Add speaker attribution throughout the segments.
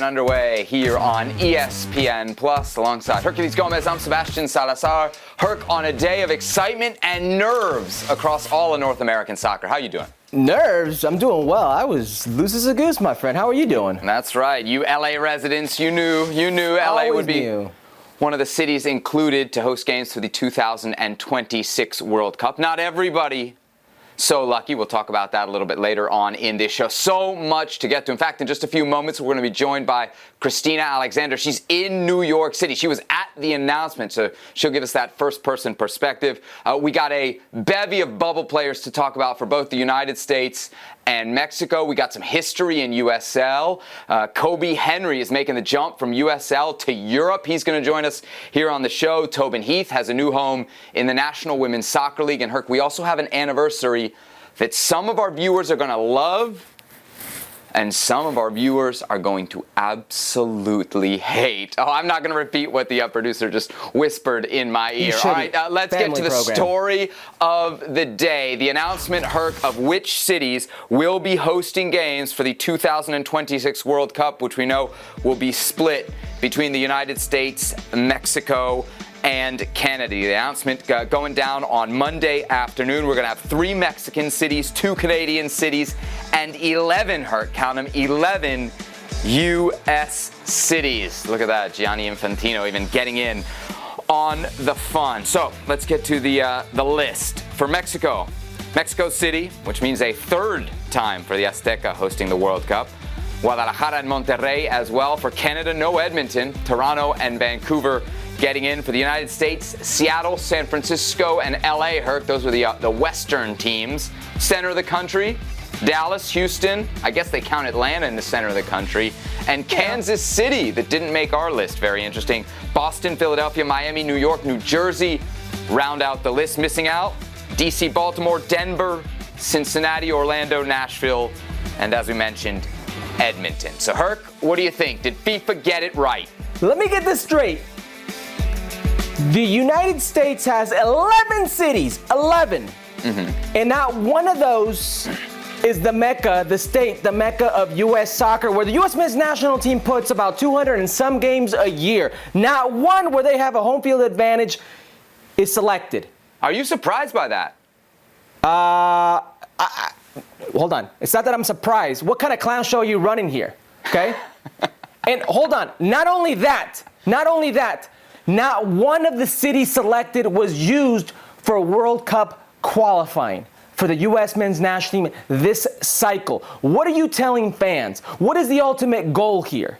Speaker 1: underway here on ESPN Plus alongside Herculez Gomez. I'm Sebastian Salazar. Herc, on a day of excitement and nerves across all of North American soccer. How you doing?
Speaker 2: Nerves? I'm doing well. I was loose as a goose, my friend. How are you doing?
Speaker 1: That's right. You LA residents, you knew LA would be one of the cities included to host games for the 2026 World Cup. Not everybody so lucky. We'll talk about that a little bit later on in this show. So much to get to. In fact, in just a few moments, we're going to be joined by Christina Alexander. She's in New York City. She was at the announcement, so she'll give us that first-person perspective. We got a bevy of bubble players to talk about for both the United States and Mexico. We got some history in USL. Kobi Henry is making the jump from USL to Europe. He's going to join us here on the show. Tobin Heath has a new home in the National Women's Soccer League. And Herc, we also have an anniversary that some of our viewers are going to love and some of our viewers are going to absolutely hate. Oh, I'm not going to repeat what the producer just whispered in my ear. All right, let's get to the story of the day. The announcement, Herc, of which cities will be hosting games for the 2026 World Cup, which we know will be split between the United States, Mexico, and Canada. The announcement going down on Monday afternoon. We're going to have 3 Mexican cities, 2 Canadian cities, and 11, Herc, count them, 11 U.S. cities. Look at that, Gianni Infantino even getting in on the fun. So let's get to the list. For Mexico, Mexico City, which means a third time for the Azteca hosting the World Cup. Guadalajara and Monterrey as well. For Canada, no Edmonton, Toronto and Vancouver getting in. For the United States, Seattle, San Francisco, and LA, Herc. Those were the Western teams. Center of the country, Dallas, Houston. I guess they count Atlanta in the center of the country. And Kansas City, that didn't make our list. Very interesting. Boston, Philadelphia, Miami, New York, New Jersey round out the list. Missing out, DC, Baltimore, Denver, Cincinnati, Orlando, Nashville, and as we mentioned, Edmonton. So Herc, what do you think? Did FIFA get it right?
Speaker 2: Let me get this straight. The United States has 11 cities, 11. And not one of those is the Mecca, the Mecca of U.S. soccer, where the U.S. men's national team puts about 200 and some games a year. Not one where they have a home field advantage is selected.
Speaker 1: Are you surprised by that?
Speaker 2: Hold on. It's not that I'm surprised. What kind of clown show are you running here? Okay? And hold on. Not only that, not one of the cities selected was used for World Cup qualifying for the U.S. men's national team this cycle. What are you telling fans? What is the ultimate goal here?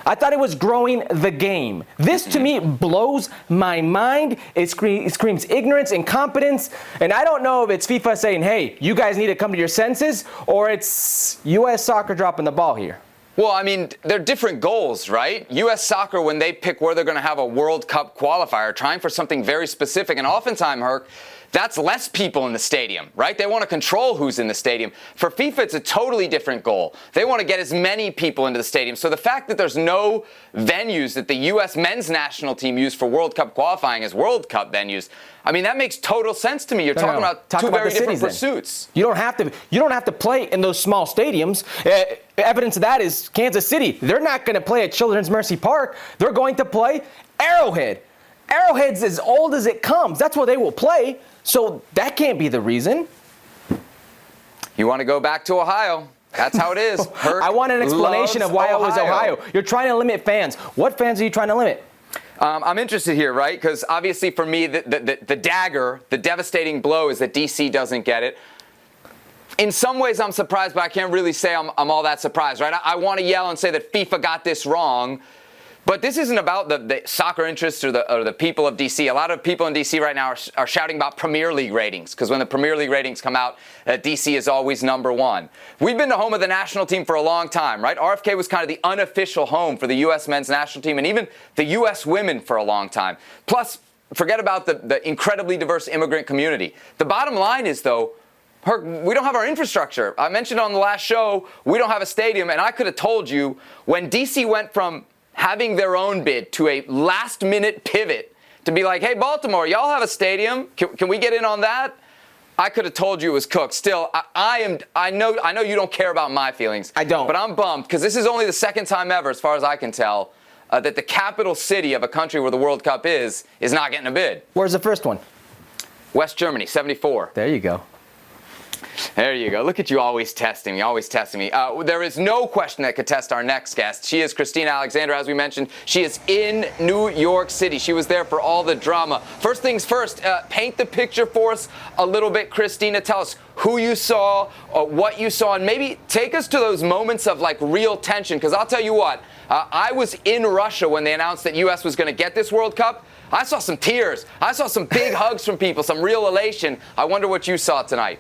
Speaker 2: I thought it was growing the game. This, to me, blows my mind. It screams ignorance, incompetence, and I don't know if it's FIFA saying, hey, you guys need to come to your senses, or it's U.S. soccer dropping the ball here.
Speaker 1: Well, I mean, they're different goals, right? U.S. soccer, when they pick where they're going to have a World Cup qualifier, trying for something very specific, and oftentimes, Herc, that's less people in the stadium, right? They want to control who's in the stadium. For FIFA, it's a totally different goal. They want to get as many people into the stadium. So the fact that there's no venues that the U.S. men's national team used for World Cup qualifying as World Cup venues, I mean, that makes total sense to me. You're talking about two very different pursuits.
Speaker 2: You don't have to play in those small stadiums. Evidence of that is Kansas City. They're not going to play at Children's Mercy Park. They're going to play Arrowhead. Arrowhead's as old as it comes. That's where they will play. So that can't be the reason.
Speaker 1: You want to go back to Ohio. That's how it is.
Speaker 2: I want an explanation of why it was Ohio. You're trying to limit fans. What fans are you trying to limit?
Speaker 1: I'm interested here, right? Because obviously for me, the dagger, the devastating blow is that DC doesn't get it. In some ways, I'm surprised, but I can't really say I'm all that surprised, right? I want to yell and say that FIFA got this wrong. But this isn't about the soccer interests or the people of D.C. A lot of people in D.C. right now are shouting about Premier League ratings, because when the Premier League ratings come out, D.C. is always number one. We've been the home of the national team for a long time, right? RFK was kind of the unofficial home for the U.S. men's national team and even the U.S. women for a long time. Plus, forget about the incredibly diverse immigrant community. The bottom line is, though, we don't have our infrastructure. I mentioned on the last show, we don't have a stadium, and I could have told you when D.C. went from having their own bid to a last-minute pivot to be like, hey, Baltimore, y'all have a stadium. Can we get in on that? I could have told you it was cooked. Still, I know you don't care about my feelings.
Speaker 2: I don't.
Speaker 1: But I'm bummed because this is only the second time ever, as far as I can tell, that the capital city of a country where the World Cup is not getting a bid.
Speaker 2: Where's the first one?
Speaker 1: West Germany, 74.
Speaker 2: There you go.
Speaker 1: There you go. Look at you always testing me, always testing me. There is no question that could test our next guest. She is Christina Alexander, as we mentioned. She is in New York City. She was there for all the drama. First things first, paint the picture for us a little bit, Christina. Tell us who you saw, what you saw, and maybe take us to those moments of like real tension. Because I'll tell you what, I was in Russia when they announced that U.S. was going to get this World Cup. I saw some tears. I saw some big hugs from people, some real elation. I wonder what you saw tonight.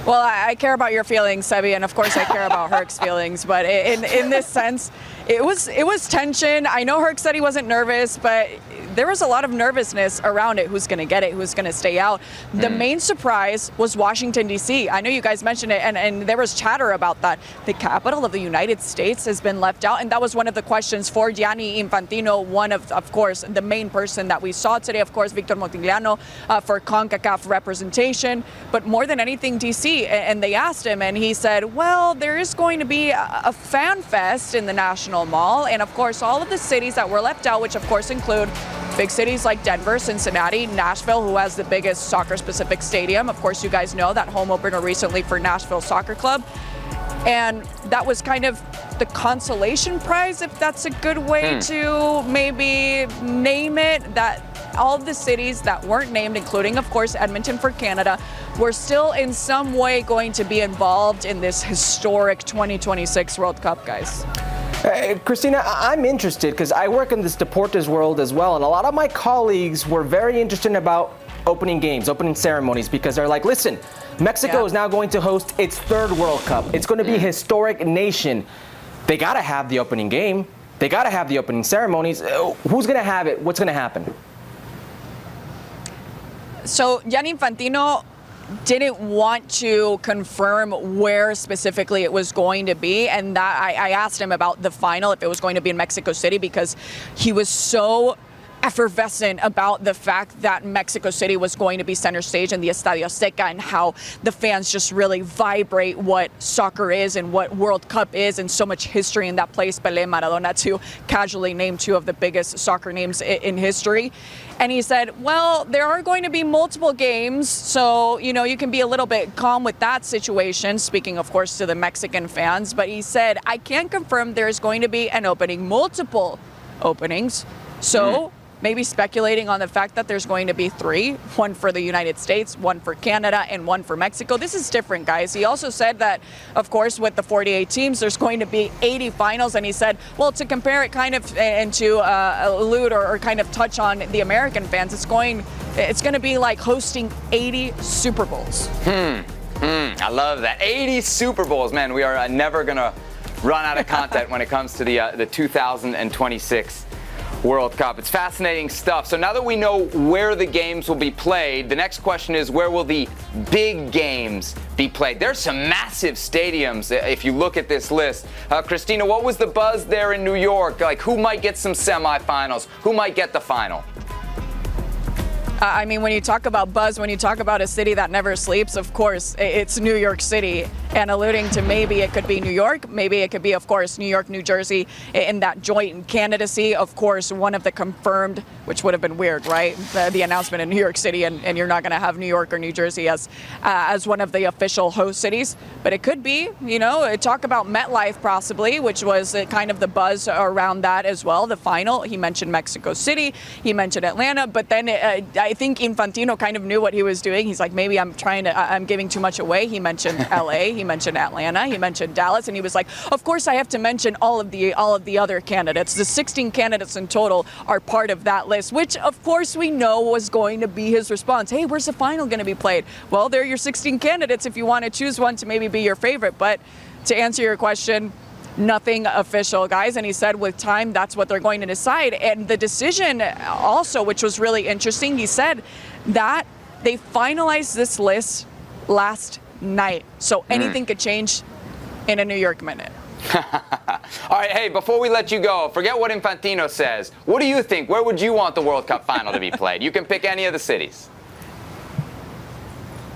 Speaker 3: Well, I care about your feelings, Sebi, and of course I care about Herc's feelings. But in this sense, it was tension. I know Herc said he wasn't nervous, but there was a lot of nervousness around it. Who's going to get it? Who's going to stay out? The main surprise was Washington, D.C. I know you guys mentioned it, and there was chatter about that. The capital of the United States has been left out, and that was one of the questions for Gianni Infantino, one of course, the main person that we saw today, of course, Victor Motigliano for CONCACAF representation. But more than anything, D.C., and they asked him, and he said, well, there is going to be a fan fest in the National Mall, and of course, all of the cities that were left out, which of course include big cities like Denver, Cincinnati, Nashville, who has the biggest soccer-specific stadium. Of course, you guys know that home opener recently for Nashville Soccer Club. And that was kind of the consolation prize, if that's a good way to maybe name it, that all of the cities that weren't named, including, of course, Edmonton for Canada, were still in some way going to be involved in this historic 2026 World Cup, guys.
Speaker 2: Christina, I'm interested because I work in this Deportes world as well, and a lot of my colleagues were very interested about opening games, opening ceremonies, because they're like, listen, Mexico is now going to host its third World Cup. It's going to be a historic nation. They got to have the opening game. They got to have the opening ceremonies. Who's going to have it? What's going to happen?
Speaker 3: So Gianni Infantino didn't want to confirm where specifically it was going to be, and that I asked him about the final, if it was going to be in Mexico City, because he was so effervescent about the fact that Mexico City was going to be center stage in the Estadio Azteca, and how the fans just really vibrate what soccer is and what World Cup is, and so much history in that place. Pelé, Maradona, to casually name two of the biggest soccer names in history. And he said, well, there are going to be multiple games, so, you know, you can be a little bit calm with that situation, speaking, of course, to the Mexican fans. But he said, I can't confirm there's going to be an opening, multiple openings. So maybe speculating on the fact that there's going to be three, one for the United States, one for Canada, and one for Mexico. This is different, guys. He also said that, of course, with the 48 teams, there's going to be 80 finals. And he said, well, to compare it kind of and to allude or kind of touch on the American fans, it's going to be like hosting 80 Super Bowls.
Speaker 1: I love that. 80 Super Bowls. Man, we are never going to run out of content when it comes to the 2026 World Cup. It's fascinating stuff. So now that we know where the games will be played, the next question is, where will the big games be played? There's some massive stadiums if you look at this list. Christina, what was the buzz there in New York? Like, who might get some semifinals? Who might get the final?
Speaker 3: I mean, when you talk about buzz, when you talk about a city that never sleeps, of course, it's New York City. And alluding to maybe it could be New York, maybe it could be, of course, New York, New Jersey in that joint candidacy. Of course, one of the confirmed, which would have been weird, right? The announcement in New York City, and you're not going to have New York or New Jersey as one of the official host cities. But it could be, you know, talk about MetLife possibly, which was kind of the buzz around that as well. The final, he mentioned Mexico City, he mentioned Atlanta, but then I think Infantino kind of knew what he was doing. He's like, maybe I'm giving too much away. He mentioned LA, he mentioned Atlanta, he mentioned Dallas, and he was like, of course I have to mention all of the other candidates. The 16 candidates in total are part of that list, which of course we know was going to be his response. Hey, where's the final going to be played? Well, they're your 16 candidates if you want to choose one to maybe be your favorite. But to answer your question, nothing official, guys. And he said with time, that's what they're going to decide. And the decision also, which was really interesting, he said that they finalized this list last night. So anything could change in a New York minute.
Speaker 1: All right, hey, before we let you go, forget what Infantino says. What do you think? Where would you want the World Cup final to be played? You can pick any of the cities.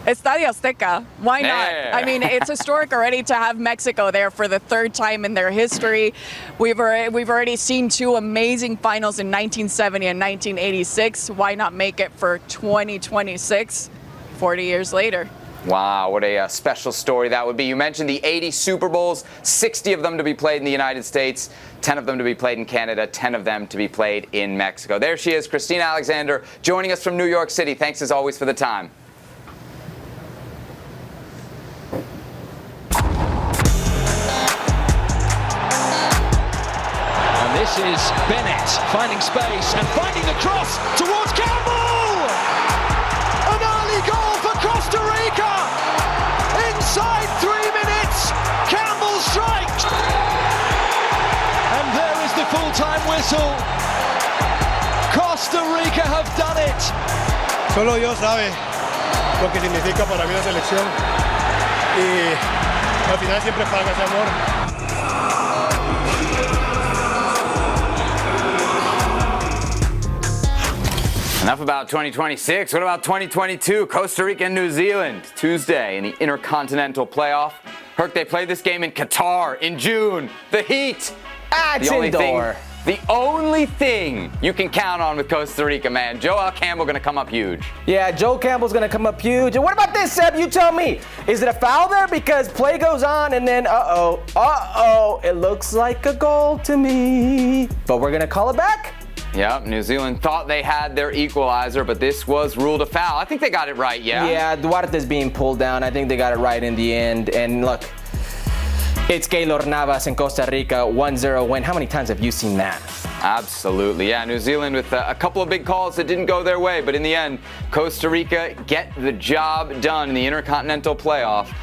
Speaker 3: Estadio Azteca. Why not?
Speaker 1: Yeah.
Speaker 3: I mean, it's historic already to have Mexico there for the third time in their history. We've already seen two amazing finals in 1970 and 1986. Why not make it for 2026, 40 years later?
Speaker 1: Wow, what a special story that would be. You mentioned the 80 Super Bowls, 60 of them to be played in the United States, 10 of them to be played in Canada, 10 of them to be played in Mexico. There she is, Christina Alexander, joining us from New York City. Thanks as always for the time.
Speaker 4: And this is Bennett finding space and finding the cross towards Campbell! An early goal for Costa Rica! Inside 3 minutes, Campbell strikes! And there is the full-time whistle. Costa Rica have done it!
Speaker 5: Solo Dios sabe lo que significa para mí la selección y al final siempre paga ese amor.
Speaker 1: Enough about 2026. What about 2022? Costa Rica and New Zealand. Tuesday in the Intercontinental Playoff. Herc, they play this game in Qatar in June. The heat.
Speaker 2: It's indoor.
Speaker 1: The only thing you can count on with Costa Rica, man. Joel Campbell going to come up huge.
Speaker 2: Yeah, Joe Campbell's going to come up huge. And what about this, Seb? You tell me. Is it a foul there? Because play goes on and then, it looks like a goal to me. But we're going to call it back.
Speaker 1: Yep, New Zealand thought they had their equalizer, but this was ruled a foul. I think they got it right, yeah?
Speaker 2: Yeah, Duarte's being pulled down. I think they got it right in the end. And look, it's Keylor Navas in Costa Rica, 1-0 win. How many times have you seen that?
Speaker 1: Absolutely, yeah. New Zealand with a couple of big calls that didn't go their way, but in the end, Costa Rica get the job done in the Intercontinental Playoff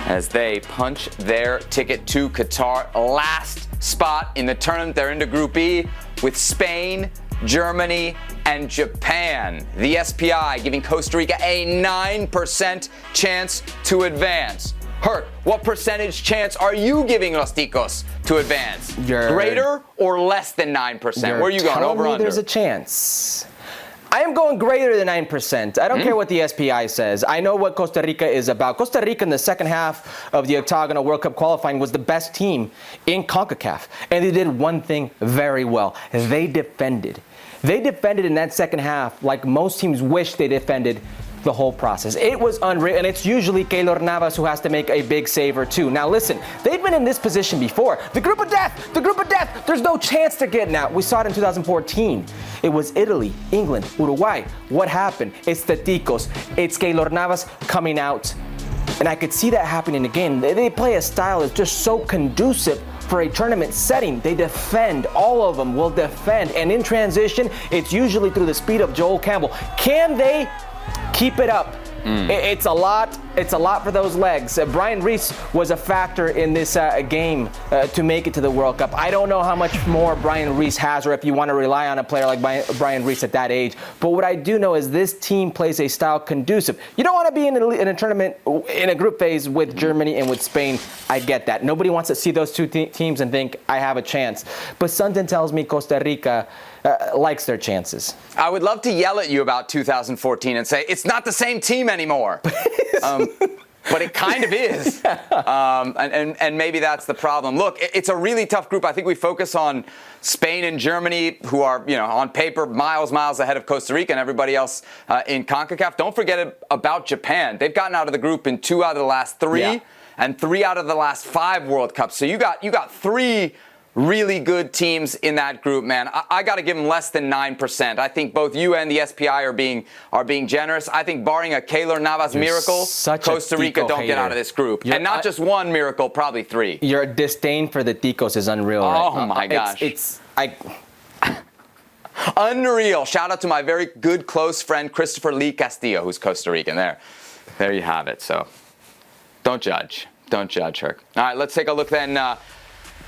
Speaker 1: as they punch their ticket to Qatar. Last spot in the tournament. They're into Group E with Spain, Germany, and Japan. The SPI giving Costa Rica a 9% chance to advance. Herc, what percentage chance are you giving Los Ticos to advance? Greater or less than 9%? Where are you going? Over, under?
Speaker 2: There's a chance. I am going greater than 9%. I don't care what the SPI says. I know what Costa Rica is about. Costa Rica in the second half of the Octagonal World Cup qualifying was the best team in CONCACAF. And they did one thing very well. They defended. They defended in that second half like most teams wish they defended the whole process. It was unreal, and it's usually Keylor Navas who has to make a big save or two. Now listen, they've been in this position before. The group of death, there's no chance to get out. We saw it in 2014. It was Italy, England, Uruguay. What happened? It's the Ticos. It's Keylor Navas coming out. And I could see that happening again. They play a style that's just so conducive for a tournament setting. They defend. All of them will defend. And in transition, it's usually through the speed of Joel Campbell. Can they keep it up? It's a lot. It's a lot for those legs. Brian Reese was a factor in this game to make it to the World Cup. I don't know how much more Brian Reese has, or if you want to rely on a player like Brian Reese at that age. But what I do know is this team plays a style conducive. You don't want to be in a tournament in a group phase with Germany and with Spain. I get that. Nobody wants to see those two teams and think I have a chance. But something tells me Costa Rica likes their chances.
Speaker 1: I would love to yell at you about 2014 and say it's not the same team anymore. But it kind of is. And maybe that's the problem. Look, it's a really tough group. I think we focus on Spain and Germany, who are, on paper, miles ahead of Costa Rica and everybody else in CONCACAF. Don't forget about Japan. They've gotten out of the group in 2 out of the last 3 and 3 out of the last 5 World Cups. So you got 3 really good teams in that group, man. I got to give them less than 9%. I think both you and the SPI are being generous. I think barring a Keylor Navas miracle, Costa Rica don't get out of this group. And not just one miracle, probably 3.
Speaker 2: Your disdain for the Ticos is unreal.
Speaker 1: Oh my gosh.
Speaker 2: It's
Speaker 1: unreal. Shout out to my very good close friend Christopher Lee Castillo, who's Costa Rican. There you have it. So don't judge, Herc. All right, let's take a look then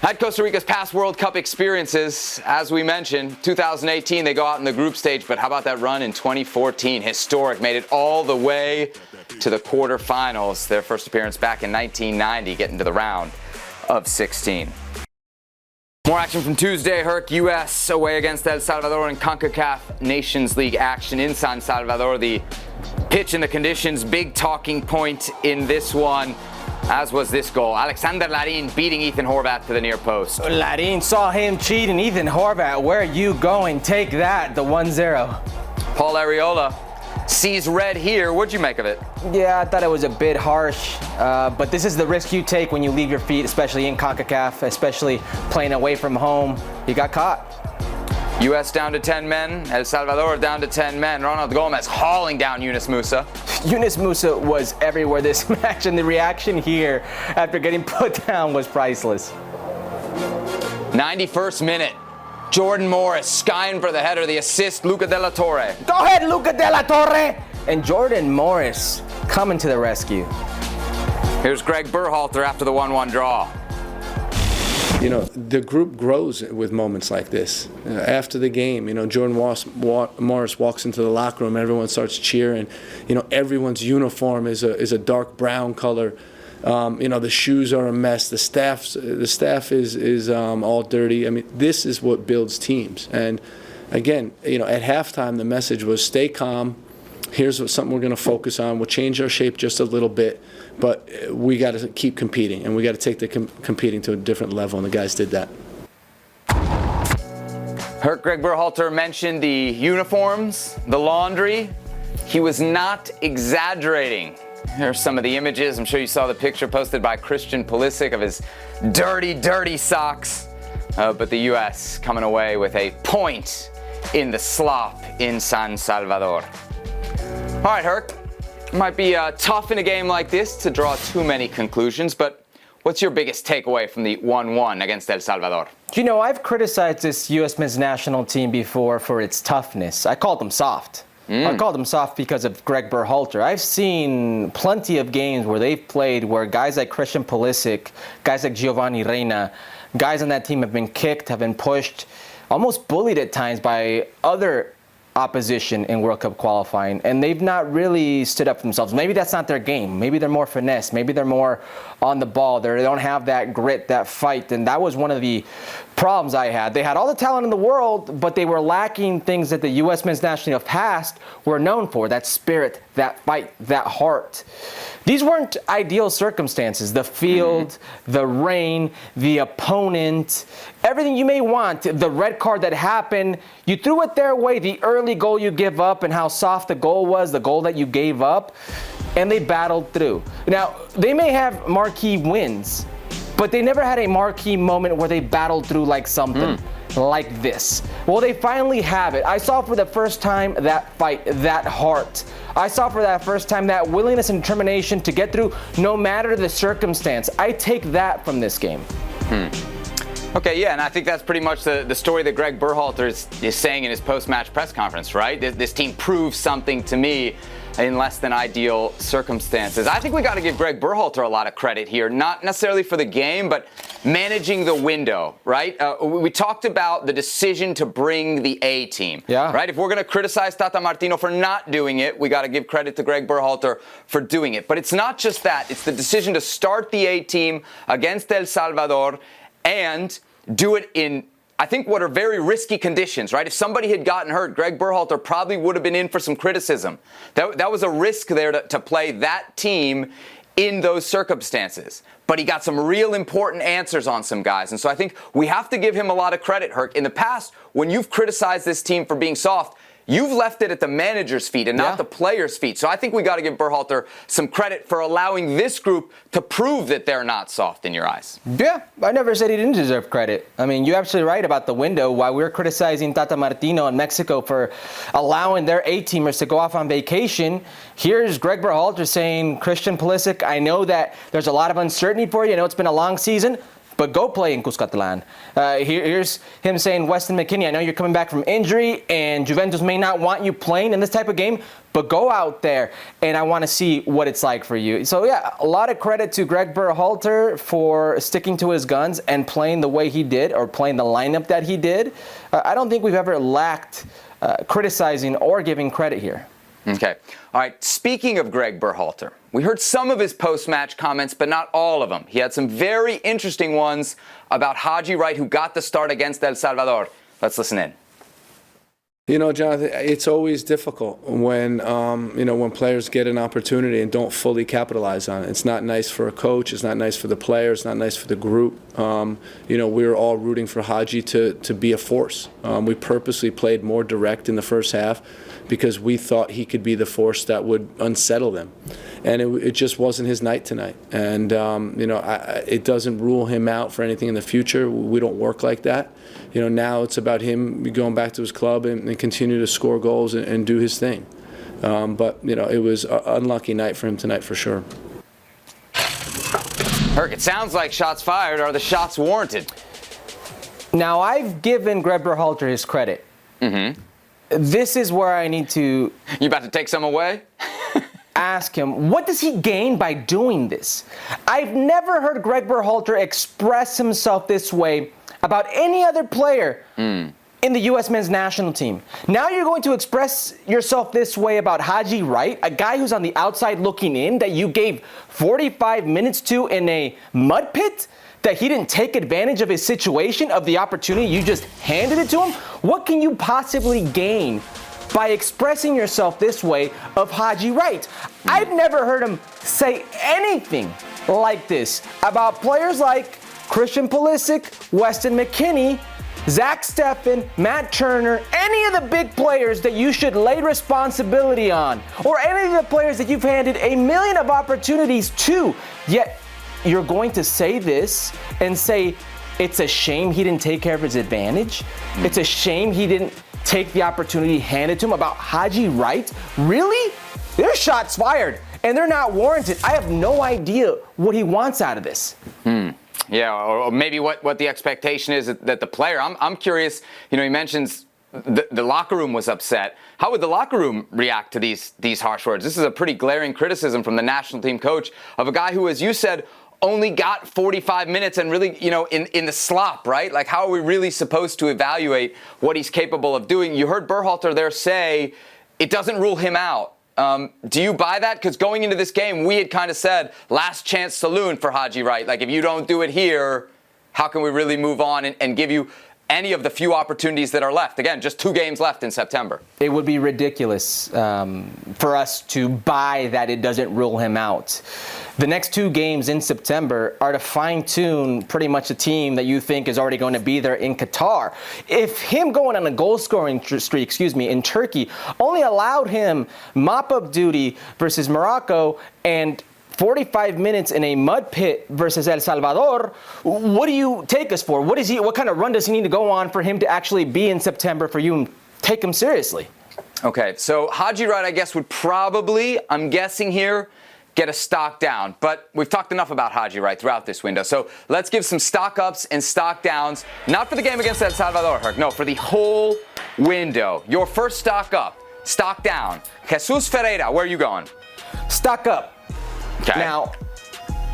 Speaker 1: at Costa Rica's past World Cup experiences. As we mentioned, 2018, they go out in the group stage, but how about that run in 2014? Historic, made it all the way to the quarterfinals. Their first appearance back in 1990, getting to the round of 16. More action from Tuesday, Herc. U.S. away against El Salvador in CONCACAF Nations League action in San Salvador. The pitch and the conditions, big talking point in this one, as was this goal. Alexander Larin beating Ethan Horvath to the near post.
Speaker 2: Larin saw him cheating. Ethan Horvath, where are you going? Take that, the 1-0.
Speaker 1: Paul Arriola sees red here. What'd you make of it?
Speaker 2: Yeah, I thought it was a bit harsh, but this is the risk you take when you leave your feet, especially in CONCACAF, especially playing away from home. He got caught.
Speaker 1: U.S. down to 10 men. El Salvador down to 10 men. Ronald Gomez hauling down Yunus Musa.
Speaker 2: Yunus Musa was everywhere this match, and the reaction here after getting put down was priceless.
Speaker 1: 91st minute. Jordan Morris skying for the header, the assist, Luca de la Torre.
Speaker 2: Go ahead, Luca de la Torre! And Jordan Morris coming to the rescue.
Speaker 1: Here's Greg Berhalter after the 1-1 draw.
Speaker 6: You know, the group grows with moments like this. After the game, you know, Jordan Morris walks into the locker room, everyone starts cheering. You know, everyone's uniform is a dark brown color. You know, the shoes are a mess. The staff is all dirty. I mean, this is what builds teams. And again, you know, at halftime, the message was stay calm. Here's something we're going to focus on. We'll change our shape just a little bit, but we got to keep competing, and we got to take the competing to a different level, and the guys did that.
Speaker 1: Greg Berhalter mentioned the uniforms, the laundry. He was not exaggerating. Here are some of the images. I'm sure you saw the picture posted by Christian Pulisic of his dirty, dirty socks. But the U.S. coming away with a point in the slop in San Salvador. All right, Herc. It might be tough in a game like this to draw too many conclusions, but what's your biggest takeaway from the 1-1 against El Salvador?
Speaker 2: You know, I've criticized this U.S. men's national team before for its toughness. I called them soft. I called them soft because of Greg Berhalter. I've seen plenty of games where they've played where guys like Christian Pulisic, guys like Giovanni Reyna, guys on that team have been kicked, have been pushed, almost bullied at times by other opposition in World Cup qualifying, and they've not really stood up for themselves. Maybe that's not their game. Maybe they're more finesse. Maybe they're more on the ball. They don't have that grit, that fight, and that was one of the problems I had. They had all the talent in the world, but they were lacking things that the U.S. men's national team of past were known for, that spirit, that fight, that heart. These weren't ideal circumstances. The field, the rain, the opponent, everything you may want, the red card that happened, you threw it their way, the early goal you give up and how soft the goal was, the goal that you gave up, and they battled through. Now, they may have marquee wins, but they never had a marquee moment where they battled through like something like this. Well, they finally have it. I saw for the first time that fight, that heart. I saw for that first time that willingness and determination to get through no matter the circumstance. I take that from this game.
Speaker 1: Okay, yeah, and I think that's pretty much the story that Greg Berhalter is saying in his post-match press conference, right? This team proves something to me in less than ideal circumstances. I think we got to give Greg Berhalter a lot of credit here, not necessarily for the game, but managing the window, right? We talked about the decision to bring the A team, right? If we're going to criticize Tata Martino for not doing it, we got to give credit to Greg Berhalter for doing it. But it's not just that. It's the decision to start the A team against El Salvador and do it in, I think, what are very risky conditions, right? If somebody had gotten hurt, Greg Berhalter probably would have been in for some criticism. That was a risk there to play that team in those circumstances. But he got some real important answers on some guys. And so I think we have to give him a lot of credit, Herc. In the past, when you've criticized this team for being soft, you've left it at the manager's feet and not the player's feet. So I think we got to give Berhalter some credit for allowing this group to prove that they're not soft in your eyes.
Speaker 2: Yeah, I never said he didn't deserve credit. I mean, you're absolutely right about the window. While we're criticizing Tata Martino in Mexico for allowing their A-teamers to go off on vacation, here's Greg Berhalter saying, Christian Pulisic, I know that there's a lot of uncertainty for you. I know it's been a long season, but go play in Cuscatlan. Here's him saying, Weston McKennie, I know you're coming back from injury and Juventus may not want you playing in this type of game, but go out there and I want to see what it's like for you. So yeah, a lot of credit to Greg Berhalter for sticking to his guns and playing the way he did, or playing the lineup that he did. I don't think we've ever lacked criticizing or giving credit here.
Speaker 1: Okay. All right. Speaking of Greg Berhalter, we heard some of his post-match comments, but not all of them. He had some very interesting ones about Haji Wright, who got the start against El Salvador. Let's listen in.
Speaker 6: You know, Jonathan, it's always difficult when, when players get an opportunity and don't fully capitalize on it. It's not nice for a coach. It's not nice for the players. It's not nice for the group. We were all rooting for Haji to be a force. We purposely played more direct in the first half because we thought he could be the force that would unsettle them. And it just wasn't his night tonight. And, it doesn't rule him out for anything in the future. We don't work like that. Now it's about him going back to his club and continue to score goals and do his thing. It was an unlucky night for him tonight for sure.
Speaker 1: Herc, it sounds like shots fired. Are the shots warranted?
Speaker 2: Now, I've given Greg Berhalter his credit. Mm-hmm. This is where I need to...
Speaker 1: You about to take some away?
Speaker 2: Ask him, what does he gain by doing this? I've never heard Greg Berhalter express himself this way about any other player in the U.S. men's national team. Now you're going to express yourself this way about Haji Wright, a guy who's on the outside looking in, that you gave 45 minutes to in a mud pit, that he didn't take advantage of his situation, of the opportunity, you just handed it to him? What can you possibly gain by expressing yourself this way of Haji Wright? I've never heard him say anything like this about players like Christian Pulisic, Weston McKennie, Zach Steffen, Matt Turner, any of the big players that you should lay responsibility on, or any of the players that you've handed a million of opportunities to. Yet you're going to say this and say it's a shame he didn't take care of his advantage. It's a shame he didn't take the opportunity handed to him about Haji Wright. Really? There's shots fired, and they're not warranted. I have no idea what he wants out of this.
Speaker 1: Yeah, or maybe what the expectation is that the player. I'm curious. He mentions the locker room was upset. How would the locker room react to these harsh words? This is a pretty glaring criticism from the national team coach of a guy who, as you said, only got 45 minutes and really, in the slop, right? Like, how are we really supposed to evaluate what he's capable of doing? You heard Berhalter there say it doesn't rule him out. Do you buy that? Because going into this game, we had kind of said last chance saloon for Haji Wright. Like, if you don't do it here, how can we really move on and give you any of the few opportunities that are left? Again, just 2 games left in September.
Speaker 2: It would be ridiculous for us to buy that it doesn't rule him out. The next 2 games in September are to fine-tune pretty much a team that you think is already going to be there in Qatar. If him going on a goal-scoring streak, in Turkey, only allowed him mop-up duty versus Morocco and 45 minutes in a mud pit versus El Salvador, what do you take us for? What kind of run does he need to go on for him to actually be in September for you and take him seriously?
Speaker 1: Okay, so Haji Wright, I guess, would probably, I'm guessing here, get a stock down. But we've talked enough about Haji Wright throughout this window. So let's give some stock ups and stock downs, not for the game against El Salvador, Herc, no, for the whole window. Your first stock up, stock down. Jesus Ferreira, where are you going?
Speaker 2: Stock up.
Speaker 1: Okay.
Speaker 2: Now,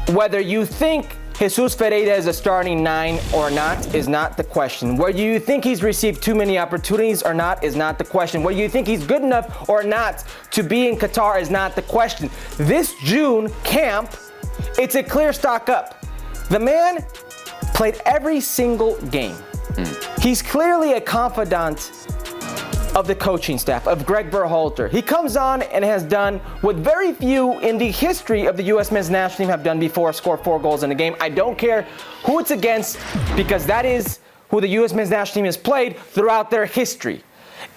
Speaker 2: whether you think Jesus Ferreira is a starting 9 or not is not the question. Whether you think he's received too many opportunities or not is not the question. Whether you think he's good enough or not to be in Qatar is not the question. This June camp, it's a clear stock up. The man played every single game. He's clearly a confidant of the coaching staff, of Greg Berhalter. He comes on and has done what very few in the history of the U.S. men's national team have done before, score 4 goals in a game. I don't care who it's against, because that is who the U.S. men's national team has played throughout their history.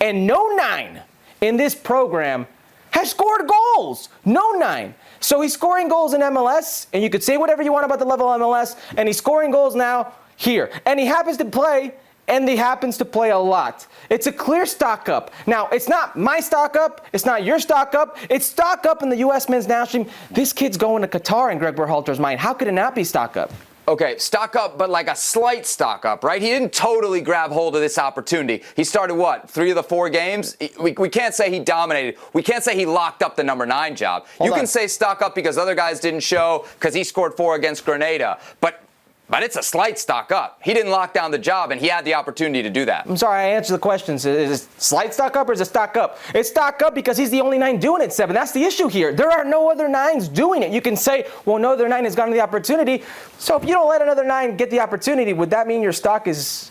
Speaker 2: And no 9 in this program has scored goals. No 9. So he's scoring goals in MLS, and you could say whatever you want about the level of MLS, and he's scoring goals now here. And he happens to play, and he happens to play a lot. It's a clear stock up. Now, it's not my stock up. It's not your stock up. It's stock up in the U.S. men's national team. This kid's going to Qatar in Greg Berhalter's mind. How could it not be stock up?
Speaker 1: Okay, stock up, but like a slight stock up, right? He didn't totally grab hold of this opportunity. He started, 3 of the 4 games? We can't say he dominated. We can't say he locked up the number 9 job. You can say stock up because other guys didn't show, because he scored 4 against Grenada. But but it's a slight stock up. He didn't lock down the job, and he had the opportunity to do that.
Speaker 2: I'm sorry, I answered the question. Is it slight stock up or is it stock up? It's stock up because he's the only 9 doing it, Seb. That's the issue here. There are no other 9s doing it. You can say, well, no other 9 has gotten the opportunity. So if you don't let another 9 get the opportunity, would that mean your stock is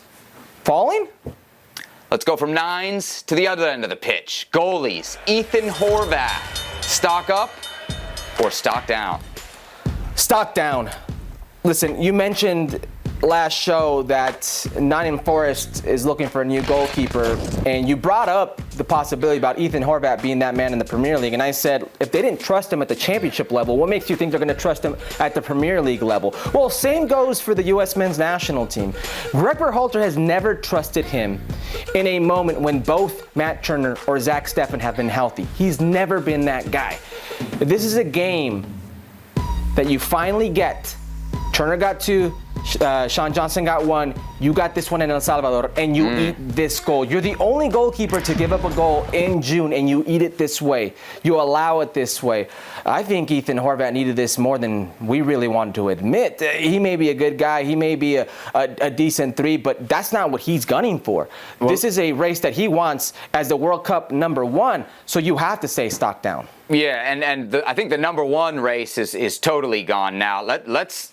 Speaker 2: falling?
Speaker 1: Let's go from 9s to the other end of the pitch. Goalies, Ethan Horvath. Stock up or stock down?
Speaker 2: Stock down. Listen, you mentioned last show that Nottingham Forest is looking for a new goalkeeper, and you brought up the possibility about Ethan Horvath being that man in the Premier League, and I said, if they didn't trust him at the championship level, what makes you think they're going to trust him at the Premier League level? Well, same goes for the U.S. men's national team. Greg Berhalter has never trusted him in a moment when both Matt Turner or Zach Steffen have been healthy. He's never been that guy. This is a game that you finally get. Turner got 2, Sean Johnson got 1, you got this one in El Salvador, and you eat this goal. You're the only goalkeeper to give up a goal in June, and you eat it this way. You allow it this way. I think Ethan Horvath needed this more than we really wanted to admit. He may be a good guy, he may be a decent 3, but that's not what he's gunning for. Well, this is a race that he wants as the World Cup #1, so you have to say stock down.
Speaker 1: Yeah, and I think the #1 race is totally gone now. Let's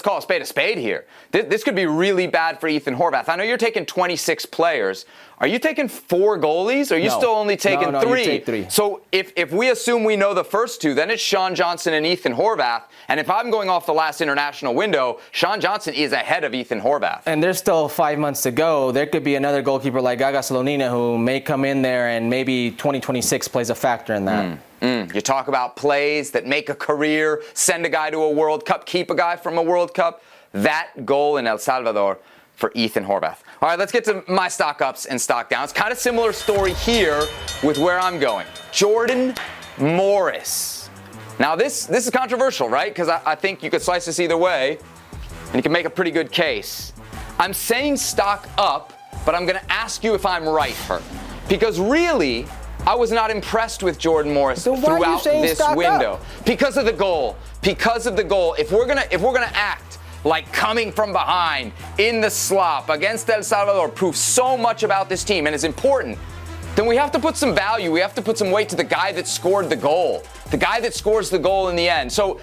Speaker 1: call a spade here. This could be really bad for Ethan Horvath. I know you're taking 26 players. Are you taking 4 goalies, or are you still only taking 3?
Speaker 2: You take 3.
Speaker 1: So if we assume we know the first 2, then it's Sean Johnson and Ethan Horvath. And if I'm going off the last international window, Sean Johnson is ahead of Ethan Horvath.
Speaker 2: And there's still 5 months to go. There could be another goalkeeper like Gaga Slonina who may come in there, and maybe 2026 plays a factor in that.
Speaker 1: You talk about plays that make a career, send a guy to a World Cup, keep a guy from a World Cup. That goal in El Salvador for Ethan Horvath. All right, let's get to my stock ups and stock downs. Kind of similar story here with where I'm going. Jordan Morris. Now, this is controversial, right? Because I think you could slice this either way, and you can make a pretty good case. I'm saying stock up, but I'm going to ask you if I'm right, Herc. Because really, I was not impressed with Jordan Morris throughout this window. Because of the goal. Because of the goal. If we're gonna act like coming from behind in the slop against El Salvador proves so much about this team and is important, then we have to put some value. We have to put some weight to the guy that scored the goal. The guy that scores the goal in the end. So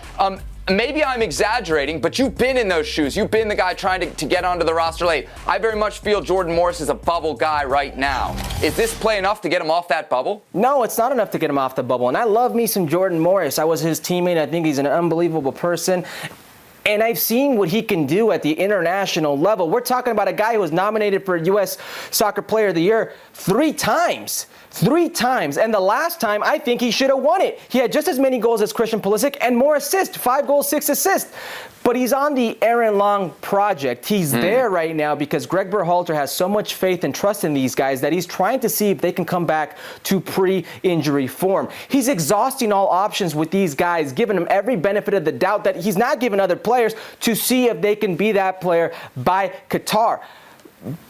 Speaker 1: maybe I'm exaggerating, but you've been in those shoes. You've been the guy trying to get onto the roster late. I very much feel Jordan Morris is a bubble guy right now. Is this play enough to get him off that bubble?
Speaker 2: No, it's not enough to get him off the bubble. And I love me some Jordan Morris. I was his teammate. I think he's an unbelievable person. And I've seen what he can do at the international level. We're talking about a guy who was nominated for U.S. Soccer Player of the Year 3 times. 3 times. And the last time, I think he should have won it. He had just as many goals as Christian Pulisic and more assists. 5 goals, 6 assists. But he's on the Aaron Long project. He's there right now because Greg Berhalter has so much faith and trust in these guys that he's trying to see if they can come back to pre-injury form. He's exhausting all options with these guys, giving them every benefit of the doubt that he's not giving other players to see if they can be that player by Qatar.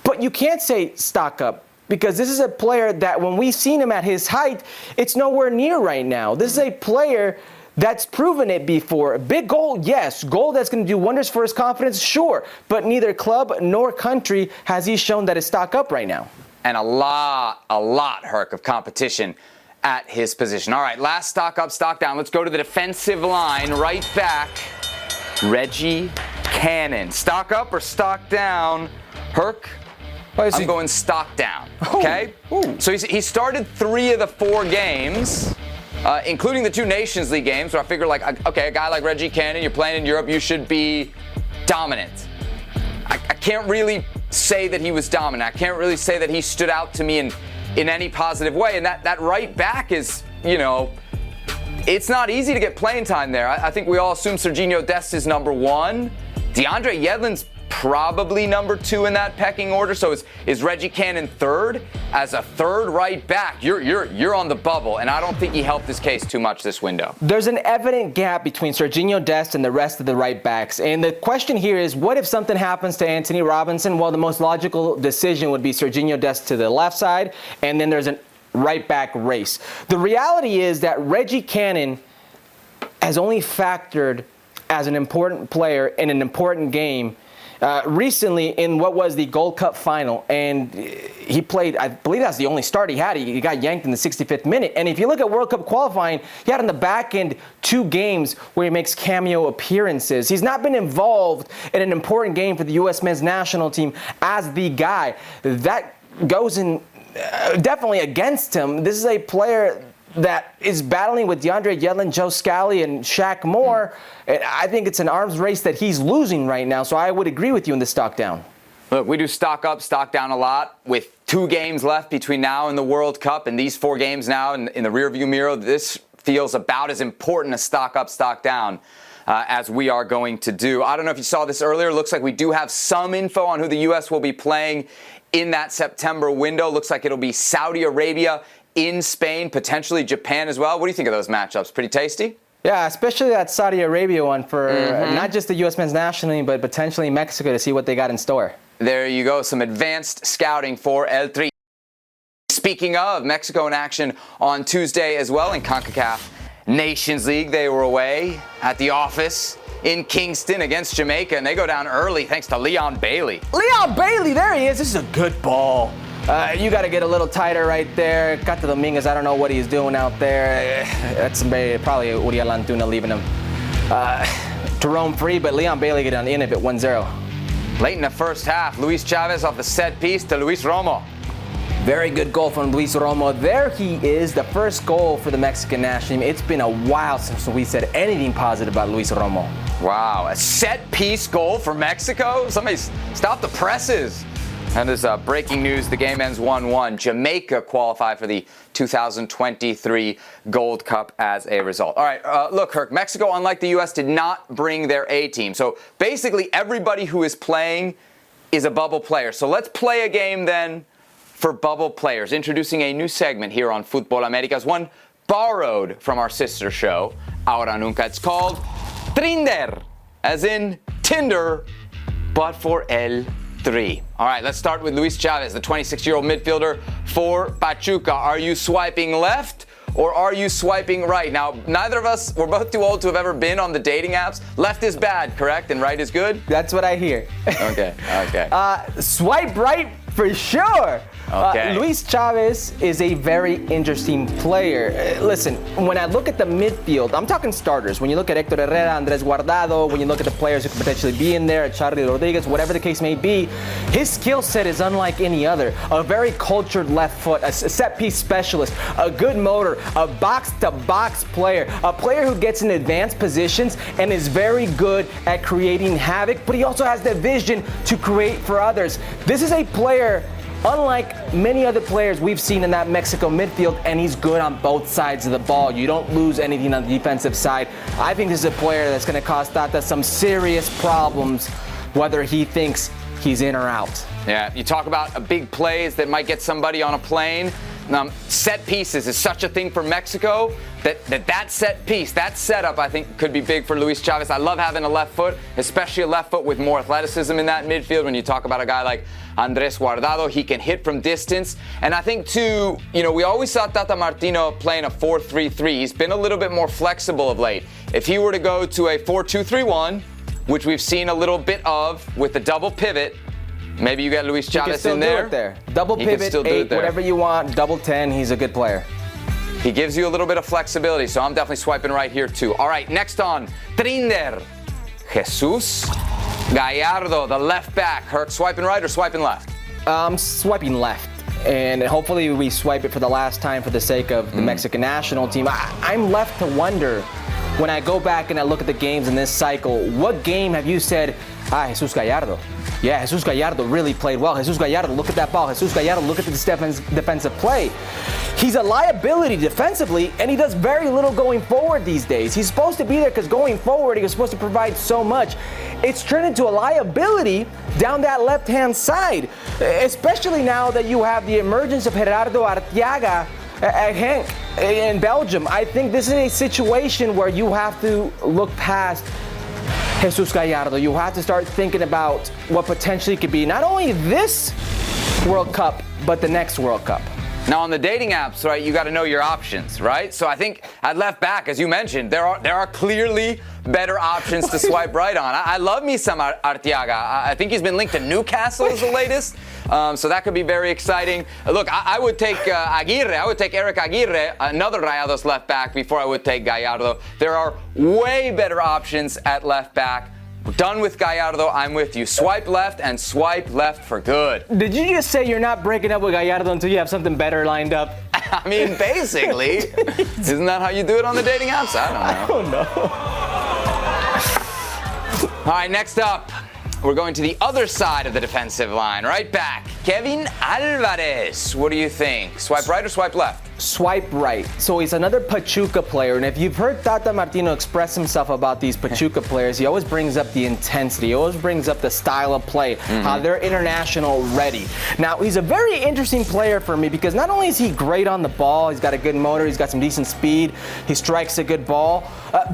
Speaker 2: But you can't say stock up, because this is a player that when we've seen him at his height, it's nowhere near right now. This is a player that's proven it before. Big goal, yes. Goal that's going to do wonders for his confidence, sure. But neither club nor country has he shown that is stock up right now.
Speaker 1: And a lot, Herc, of competition at his position. All right, last stock up, stock down. Let's go to the defensive line. Right back, Reggie Cannon. Stock up or stock down? Herc? I'm going stock down, okay? So he started 3 of the 4 games, including the 2 Nations League games, where I figure, like, okay, a guy like Reggie Cannon, you're playing in Europe, you should be dominant. I can't really say that he was dominant. I can't really say that he stood out to me in any positive way. And that right back is, it's not easy to get playing time there. I think we all assume Sergiño Dest is number 1. DeAndre Yedlin's probably number 2 in that pecking order. So is Reggie Cannon 3rd? As a 3rd right back, you're on the bubble, and I don't think he helped his case too much this window.
Speaker 2: There's an evident gap between Sergiño Dest and the rest of the right backs. And the question here is, what if something happens to Anthony Robinson? Well, the most logical decision would be Sergiño Dest to the left side, and then there's a right back race. The reality is that Reggie Cannon has only factored as an important player in an important game recently in what was the Gold Cup final, and he played, I believe that's the only start he had. He got yanked in the 65th minute. And if you look at World Cup qualifying, he had in the back end 2 games where he makes cameo appearances. He's not been involved in an important game for the U.S. men's national team as the guy. That goes in definitely against him. This is a player that is battling with DeAndre Yedlin, Joe Scally, and Shaq Moore. And I think it's an arms race that he's losing right now, so I would agree with you in the stock down.
Speaker 1: Look, we do stock up, stock down a lot. With 2 games left between now and the World Cup, and these 4 games now in the rearview mirror, this feels about as important a stock up, stock down as we are going to do. I don't know if you saw this earlier. Looks like we do have some info on who the U.S. will be playing in that September window. Looks like it'll be Saudi Arabia in Spain, potentially Japan as well. What do you think of those matchups? Pretty tasty?
Speaker 2: Yeah, especially that Saudi Arabia one for not just the U.S. men's national team, but potentially Mexico to see what they got in store.
Speaker 1: There you go, some advanced scouting for El Tri. Speaking of, Mexico in action on Tuesday as well in CONCACAF Nations League. They were away at the office in Kingston against Jamaica, and they go down early thanks to Leon Bailey.
Speaker 2: Leon Bailey, there he is. This is a good ball. You got to get a little tighter right there. Got to Dominguez. I don't know what he's doing out there. That's probably Uriel Antuna leaving him to roam free, but Leon Bailey get on the end of it 1-0.
Speaker 1: Late in the first half, Luis Chavez off the set piece to Luis Romo.
Speaker 2: Very good goal from Luis Romo. There he is, the first goal for the Mexican national team. It's been a while since we said anything positive about Luis Romo.
Speaker 1: Wow, a set piece goal for Mexico? Somebody stop the presses. And there's breaking news. The game ends 1-1. Jamaica qualify for the 2023 Gold Cup as a result. All right, look, Herc, Mexico, unlike the U.S., did not bring their A team. So basically everybody who is playing is a bubble player. So let's play a game then for bubble players. Introducing a new segment here on Futbol Americas, one borrowed from our sister show, Ahora Nunca. It's called Trinder, as in Tinder, but for El Tri. All right, let's start with Luis Chavez, the 26-year-old midfielder for Pachuca. Are you swiping left or are you swiping right? Now, neither of us, we're both too old to have ever been on the dating apps. Left is bad, correct? And right is good?
Speaker 2: That's what I hear.
Speaker 1: Okay.
Speaker 2: Swipe right for sure.
Speaker 1: Okay.
Speaker 2: Luis Chavez is a very interesting player. Listen, when I look at the midfield, I'm talking starters. When you look at Héctor Herrera, Andrés Guardado, when you look at the players who could potentially be in there, Charlie Rodriguez, whatever the case may be, his skill set is unlike any other. A very cultured left foot, a set-piece specialist, a good motor, a box-to-box player, a player who gets in advanced positions and is very good at creating havoc, but he also has the vision to create for others. This is a player unlike many other players we've seen in that Mexico midfield, and he's good on both sides of the ball. You don't lose anything on the defensive side. I think this is a player that's going to cause Tata some serious problems, whether he thinks he's in or out.
Speaker 1: Yeah, you talk about big plays that might get somebody on a plane. Set pieces is such a thing for Mexico that set piece, that setup, I think could be big for Luis Chavez. I love having a left foot, especially a left foot with more athleticism in that midfield. When you talk about a guy like Andrés Guardado, he can hit from distance. And I think too, we always saw Tata Martino playing a 4-3-3. He's been a little bit more flexible of late. If he were to go to a 4-2-3-1, which we've seen a little bit of with the double pivot, maybe you got Luis Chavez in there.
Speaker 2: Do it there. Double pivot, 8, whatever you want, double 10, he's a good player.
Speaker 1: He gives you a little bit of flexibility, so I'm definitely swiping right here too. All right, next on Trinder, Jesus Gallardo, the left back. Herc, swiping right or swiping left?
Speaker 2: Swiping left. And hopefully we swipe it for the last time for the sake of the Mexican national team. I'm left to wonder, when I go back and I look at the games in this cycle, what game have you said, Jesus Gallardo? Yeah, Jesus Gallardo really played well. Jesus Gallardo, look at that ball. Jesus Gallardo, look at this defensive play. He's a liability defensively, and he does very little going forward these days. He's supposed to be there because going forward, he was supposed to provide so much. It's turned into a liability down that left-hand side, especially now that you have the emergence of Gerardo Arteaga at Henk in Belgium. I think this is a situation where you have to look past Jesus Gallardo. You have to start thinking about what potentially could be not only this World Cup, but the next World Cup.
Speaker 1: Now on the dating apps, right, you got to know your options, right? So I think at left back, as you mentioned, there are clearly better options to swipe right on. I love me some Arteaga. I think he's been linked to Newcastle as the latest, so that could be very exciting. Look, I would take Aguirre. I would take Eric Aguirre, another Rayados left back, before I would take Gallardo. There are way better options at left back. We're done with Gallardo. I'm with you. Swipe left and swipe left for good.
Speaker 2: Did you just say you're not breaking up with Gallardo until you have something better lined up?
Speaker 1: I mean, basically. Isn't that how you do it on the dating apps? I don't know. All right, next up, we're going to the other side of the defensive line. Right back, Kevin Alvarez. What do you think? Swipe right or swipe left?
Speaker 2: Swipe right. So he's another Pachuca player, and if you've heard Tata Martino express himself about these Pachuca players, he always brings up the intensity, he always brings up the style of play, how they're international ready. Now, he's a very interesting player for me because not only is he great on the ball, he's got a good motor, he's got some decent speed, he strikes a good ball,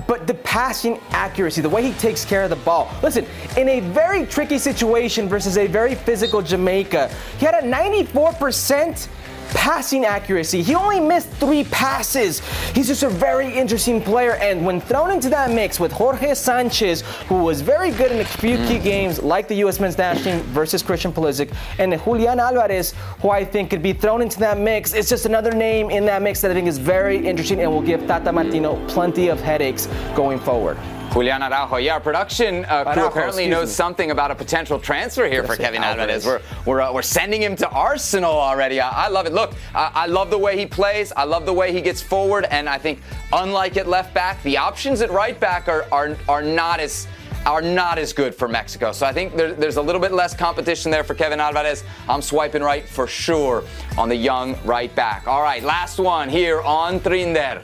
Speaker 2: but the passing accuracy, the way he takes care of the ball. Listen, in a very tricky situation versus a very physical Jamaica, he had a 94% passing accuracy. He only missed 3 passes. He's just a very interesting player, and when thrown into that mix with Jorge Sanchez, who was very good in a few key games like the US men's national team versus Christian Pulisic, and Julian Alvarez, who I think could be thrown into that mix, it's just another name in that mix that I think is very interesting and will give Tata Martino plenty of headaches going forward.
Speaker 1: Julian Araujo. Yeah, our production crew apparently knows something about a potential transfer here for Kevin Alvarez. We're sending him to Arsenal already. I love it. Look, I love the way he plays. I love the way he gets forward. And I think, unlike at left back, the options at right back are not as good for Mexico. So I think there's a little bit less competition there for Kevin Alvarez. I'm swiping right for sure on the young right back. All right, last one here on Trinder.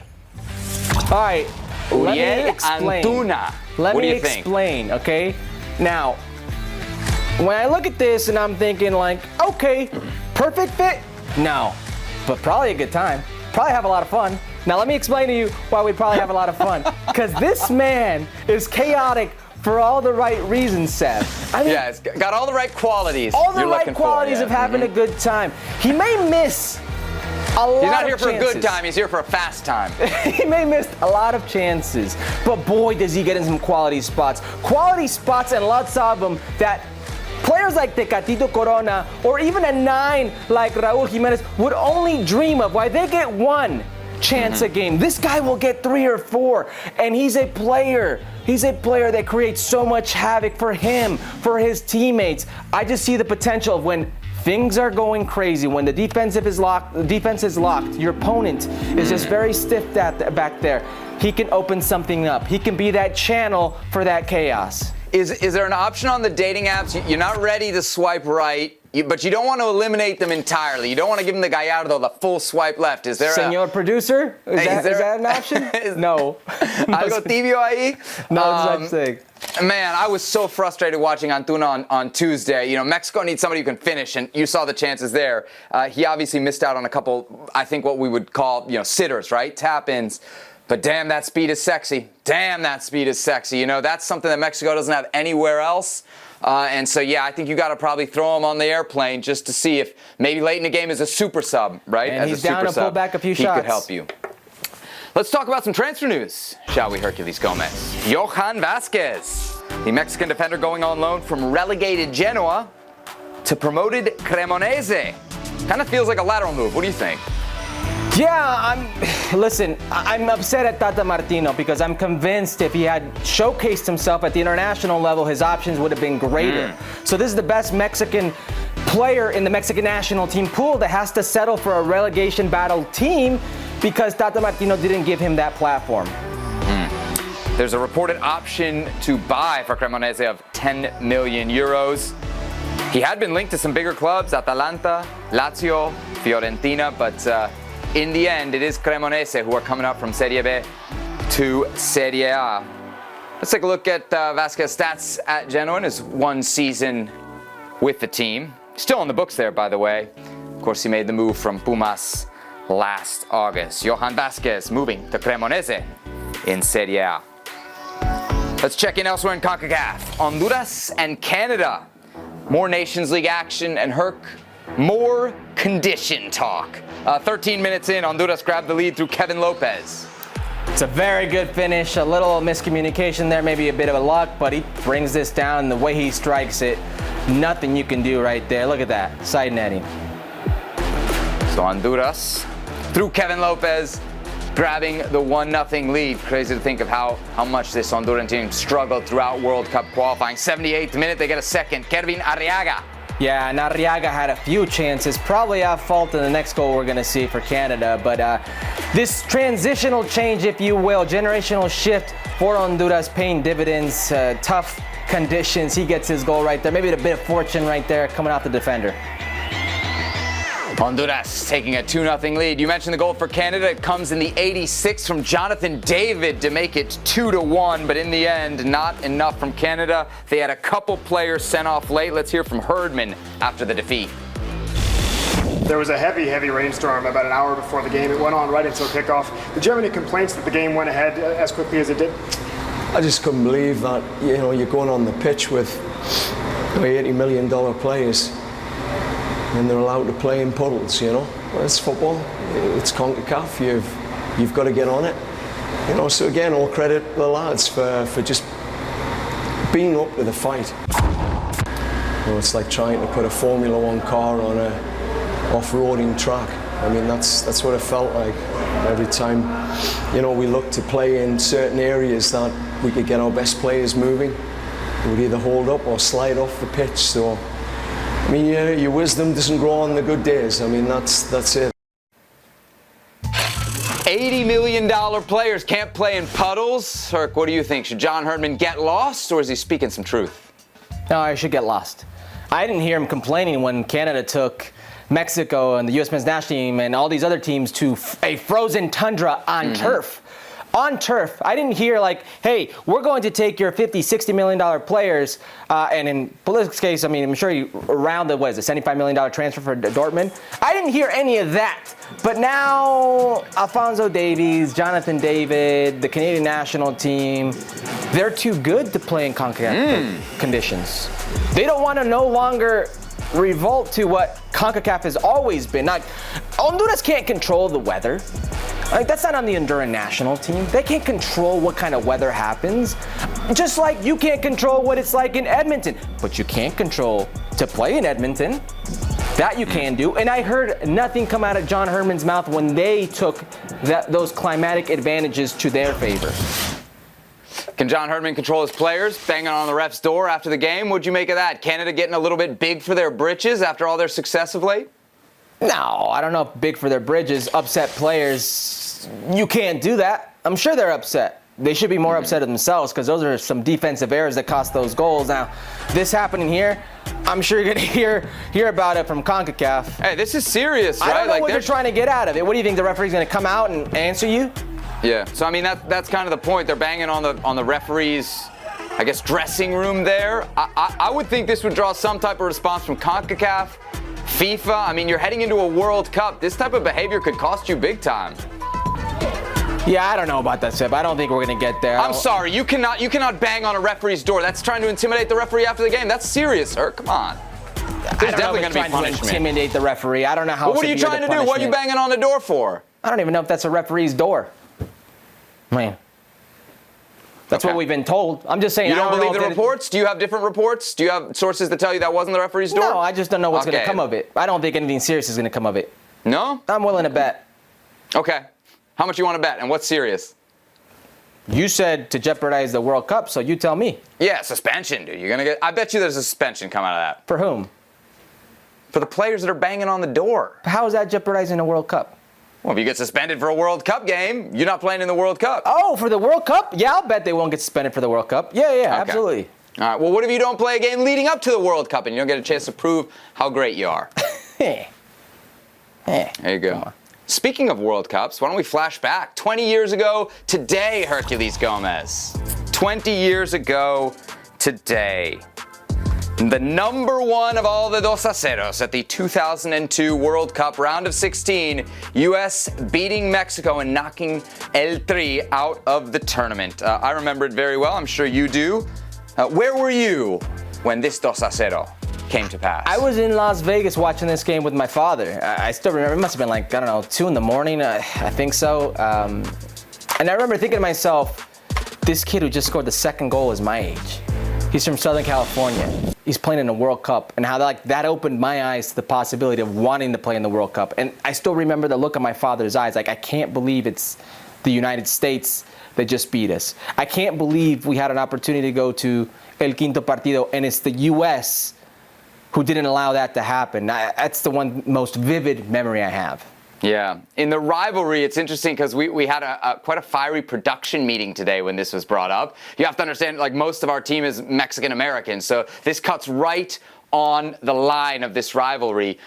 Speaker 2: All right.
Speaker 1: Uriel Antuna.
Speaker 2: Let me explain, okay? Now, when I look at this and I'm thinking like, okay, perfect fit? No, but probably a good time. Probably have a lot of fun. Now let me explain to you why we probably have a lot of fun. Because this man is chaotic for all the right reasons, Seb. I mean,
Speaker 1: yeah, it's got all the right qualities.
Speaker 2: All the right qualities of having a good time. He may miss a lot of chances. He's not here
Speaker 1: for a good time, he's here for a fast time.
Speaker 2: He may miss a lot of chances, but boy, does he get in some quality spots. Quality spots, and lots of them that players like Tecatito Corona or even a 9 like Raul Jimenez would only dream of. Why they get 1 chance a game. This guy will get 3 or 4, and he's a player. He's a player that creates so much havoc for him, for his teammates. I just see the potential of when things are going crazy, when the defense is locked, your opponent is just very stiff back there. He can open something up. He can be that channel for that chaos.
Speaker 1: Is there an option on the dating apps? You're not ready to swipe right, but you don't want to eliminate them entirely. You don't want to give them the Gallardo the full swipe left. Is there
Speaker 2: Senor producer? Is that an option? No.
Speaker 1: Algo tibio ahí?
Speaker 2: No such thing.
Speaker 1: Man, I was so frustrated watching Antuna on Tuesday. You know, Mexico needs somebody who can finish, and you saw the chances there. He obviously missed out on a couple, I think what we would call, sitters, right? Tap-ins. But damn, that speed is sexy. Damn, that speed is sexy. You know, that's something that Mexico doesn't have anywhere else. And so, yeah, I think you got to probably throw him on the airplane just to see if maybe late in the game as a super sub, right?
Speaker 2: And he's down to pull back a few shots.
Speaker 1: He could help you. Let's talk about some transfer news, shall we, Herculez Gomez? Jojan Vasquez, the Mexican defender going on loan from relegated Genoa to promoted Cremonese. Kind of feels like a lateral move. What do you think?
Speaker 2: Yeah, I'm upset at Tata Martino because I'm convinced if he had showcased himself at the international level, his options would have been greater. So this is the best Mexican player in the Mexican national team pool that has to settle for a relegation battle team because Tata Martino didn't give him that platform.
Speaker 1: There's a reported option to buy for Cremonese of 10 million euros. He had been linked to some bigger clubs, Atalanta, Lazio, Fiorentina, but in the end, it is Cremonese who are coming up from Serie B to Serie A. Let's take a look at Vasquez's stats at Genoa in his 1 season with the team. Still on the books there, by the way. Of course, he made the move from Pumas last August. Jojan Vasquez moving to Cremonese in Serie A. Let's check in elsewhere in CONCACAF. Honduras and Canada. More Nations League action, and more condition talk. 13 minutes in, Honduras grabbed the lead through Kevin Lopez.
Speaker 2: It's a very good finish. A little miscommunication there, maybe a bit of a luck, but he brings this down. The way he strikes it, nothing you can do right there. Look at that, side netting.
Speaker 1: So Honduras, through Kevin Lopez, grabbing the 1-0 lead. Crazy to think of how much this Honduran team struggled throughout World Cup qualifying. 78th minute, they get a second. Kervin Arriaga.
Speaker 2: Yeah, and Arriaga had a few chances, probably at fault in the next goal we're going to see for Canada. But this transitional change, if you will, generational shift for Honduras paying dividends, tough conditions. He gets his goal right there. Maybe a bit of fortune right there coming out the defender.
Speaker 1: Honduras taking a 2-0 lead. You mentioned the goal for Canada. It comes in the 86th from Jonathan David to make it 2-1, but in the end, not enough from Canada. They had a couple players sent off late. Let's hear from Herdman after the defeat.
Speaker 7: There was a heavy rainstorm about an hour before the game. It went on right until kickoff. Did you have any complaints that the game went ahead as quickly as it did?
Speaker 8: I just couldn't believe that, you're going on the pitch with $80 million players and they're allowed to play in puddles, It's football, it's CONCACAF, you've got to get on it. So again, all credit the lads for just being up to the fight. It's like trying to put a Formula One car on a off-roading track. I mean, that's what it felt like. Every time, we looked to play in certain areas that we could get our best players moving, they would either hold up or slide off the pitch. So, I mean, your wisdom doesn't grow on the good days. I mean, that's it.
Speaker 1: $80 million players can't play in puddles. Herc, what do you think? Should John Herdman get lost, or is he speaking some truth?
Speaker 2: No, I should get lost. I didn't hear him complaining when Canada took Mexico and the U.S. men's national team and all these other teams to a frozen tundra on turf. On turf. I didn't hear hey, we're going to take your $50, $60 million players, and in Pulisic's case, I mean, I'm sure he rounded, $75 million transfer for Dortmund? I didn't hear any of that. But now, Alphonso Davies, Jonathan David, the Canadian national team, they're too good to play in CONCACAF conditions. They don't want to no longer revolt to what CONCACAF has always been. Honduras can't control the weather. That's not on the Honduran national team. They can't control what kind of weather happens. Just like you can't control what it's like in Edmonton. But you can't control to play in Edmonton. That you can do. And I heard nothing come out of John Herdman's mouth when they took those climatic advantages to their favor.
Speaker 1: Can John Herdman control his players, banging on the ref's door after the game? What'd you make of that? Canada getting a little bit big for their britches after all their success of late?
Speaker 2: No, I don't know if big for their bridges, upset players. You can't do that. I'm sure they're upset. They should be more upset at themselves because those are some defensive errors that cost those goals. Now, this happening here, I'm sure you're going to hear about it from CONCACAF.
Speaker 1: Hey, this is serious, right?
Speaker 2: I don't know what they're trying to get out of it. What do you think, the referee's going to come out and answer you?
Speaker 1: Yeah, so I mean, that's kind of the point. They're banging on the referee's, I guess, dressing room there. I would think this would draw some type of response from CONCACAF, FIFA. I mean, you're heading into a World Cup. This type of behavior could cost you big time.
Speaker 2: Yeah, I don't know about that, Seb. I don't think we're going to get there.
Speaker 1: I'm sorry. You cannot bang on a referee's door. That's trying to intimidate the referee after the game. That's serious, sir. Come on. There's definitely going to be punishment.
Speaker 2: To intimidate the referee. I don't know how.
Speaker 1: Well, what are you trying to do? What are you banging on the door for?
Speaker 2: I don't even know if that's a referee's door. Man. That's what we've been told. I'm just saying.
Speaker 1: You don't believe the reports? Do you have different reports? Do you have sources that tell you that wasn't the referee's door?
Speaker 2: No, I just don't know what's going to come of it. I don't think anything serious is going to come of it.
Speaker 1: No?
Speaker 2: I'm willing to bet.
Speaker 1: Okay. How much you want to bet, and what's serious?
Speaker 2: You said to jeopardize the World Cup, so you tell me.
Speaker 1: Yeah, suspension, dude. You're gonna get. I bet you there's a suspension come out of that.
Speaker 2: For whom?
Speaker 1: For the players that are banging on the door.
Speaker 2: How is that jeopardizing the World Cup?
Speaker 1: Well, if you get suspended for a World Cup game, you're not playing in the World Cup.
Speaker 2: Oh, for the World Cup? Yeah, I'll bet they won't get suspended for the World Cup. Yeah, okay. Absolutely.
Speaker 1: All right. Well, what if you don't play a game leading up to the World Cup and you don't get a chance to prove how great you are? There you go. Speaking of World Cups, why don't we flash back 20 years ago today, Herculez Gomez. 20 years ago today. The number one of all the 2-0 at the 2002 World Cup round of 16, U.S. beating Mexico and knocking El Tri out of the tournament. I remember it very well. I'm sure you do. Where were you when this 2-0 came to pass.
Speaker 2: I was in Las Vegas watching this game with my father. I still remember, it must have been like, I don't know, 2 a.m. I think so. And I remember thinking to myself, this kid who just scored the second goal is my age. He's from Southern California. He's playing in the World Cup, and how that opened my eyes to the possibility of wanting to play in the World Cup. And I still remember the look in my father's eyes, like, I can't believe it's the United States that just beat us. I can't believe we had an opportunity to go to El Quinto Partido, and it's the U.S. who didn't allow that to happen. That's the one most vivid memory I have.
Speaker 1: Yeah. In the rivalry, it's interesting because we had quite a fiery production meeting today when this was brought up. You have to understand, like, most of our team is Mexican-American, so this cuts right on the line of this rivalry.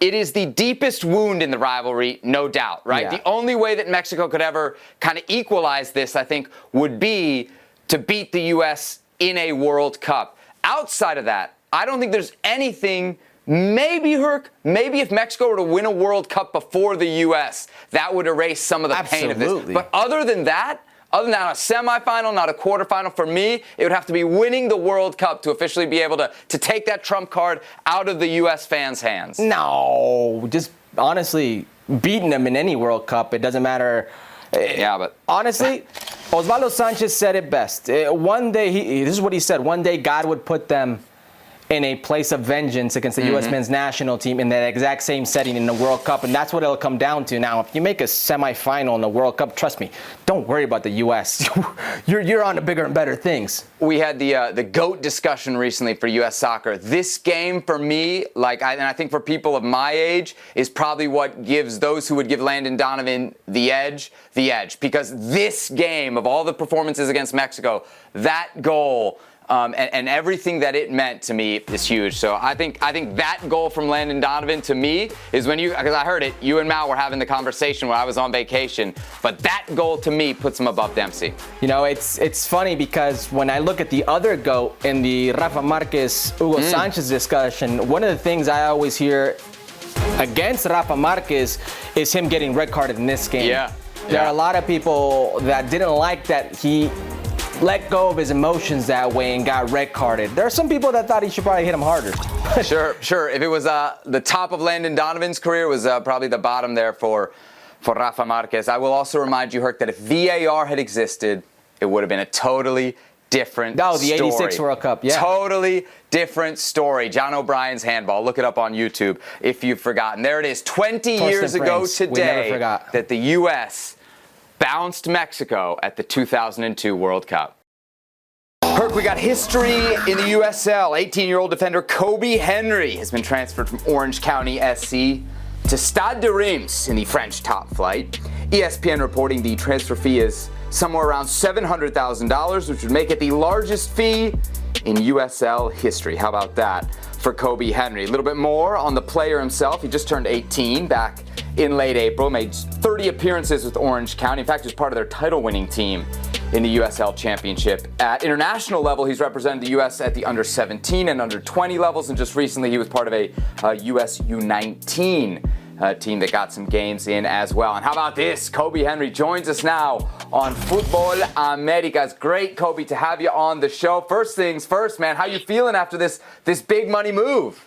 Speaker 1: It is the deepest wound in the rivalry, no doubt, right?
Speaker 2: Yeah.
Speaker 1: The only way that Mexico could ever kind of equalize this, I think, would be to beat the U.S. in a World Cup. Outside of that, I don't think there's anything. Maybe, Herc, if Mexico were to win a World Cup before the U.S., that would erase some of the pain of this. But other than that, not a semifinal, not a quarterfinal, for me, it would have to be winning the World Cup to officially be able to take that trump card out of the U.S. fans' hands.
Speaker 2: No, just honestly, beating them in any World Cup, it doesn't matter.
Speaker 1: Yeah, but
Speaker 2: honestly, Osvaldo Sanchez said it best. One day, this is what he said, one day God would put them in a place of vengeance against the U.S. men's national team in that exact same setting in the World Cup, and that's what it'll come down to. Now, if you make a semifinal in the World Cup, trust me, don't worry about the U.S. You're on to bigger and better things.
Speaker 1: We had the GOAT discussion recently for U.S. soccer. This game, for me, and I think for people of my age, is probably what gives those who would give Landon Donovan the edge. Because this game, of all the performances against Mexico, that goal, and everything that it meant to me is huge. So I think that goal from Landon Donovan to me is because I heard it, you and Mal were having the conversation when I was on vacation, but that goal to me puts him above Dempsey.
Speaker 2: You know, it's funny because when I look at the other GOAT in the Rafa Marquez, Hugo Sanchez discussion, one of the things I always hear against Rafa Marquez is him getting red carded in this game.
Speaker 1: Yeah.
Speaker 2: There are a lot of people that didn't like that he let go of his emotions that way and got red carded. There are some people that thought he should probably hit him harder.
Speaker 1: Sure. If it was the top of Landon Donovan's career, was probably the bottom there for Rafa Marquez. I will also remind you, Herc, that if VAR had existed, it would have been a totally different story.
Speaker 2: The 86 World Cup, yeah.
Speaker 1: Totally different story. John O'Brien's handball. Look it up on YouTube if you've forgotten. There it is. 20 years ago today that the U.S. bounced Mexico at the 2002 World Cup. Herc, we got history in the USL. 18-year-old defender Kobi Henry has been transferred from Orange County SC to Stade de Reims in the French top flight. ESPN reporting the transfer fee is somewhere around $700,000, which would make it the largest fee in USL history. How about that for Kobi Henry? A little bit more on the player himself. He just turned 18 back in late April, made 30 appearances with Orange County. In fact, he was part of their title-winning team in the USL Championship. At international level, he's represented the U.S. at the under-17 and under-20 levels, and just recently he was part of a U.S. U19 team that got some games in as well. And how about this? Kobi Henry joins us now on Futbol Americas. Great, Kobi, to have you on the show. First things first, man, how you feeling after this big money move?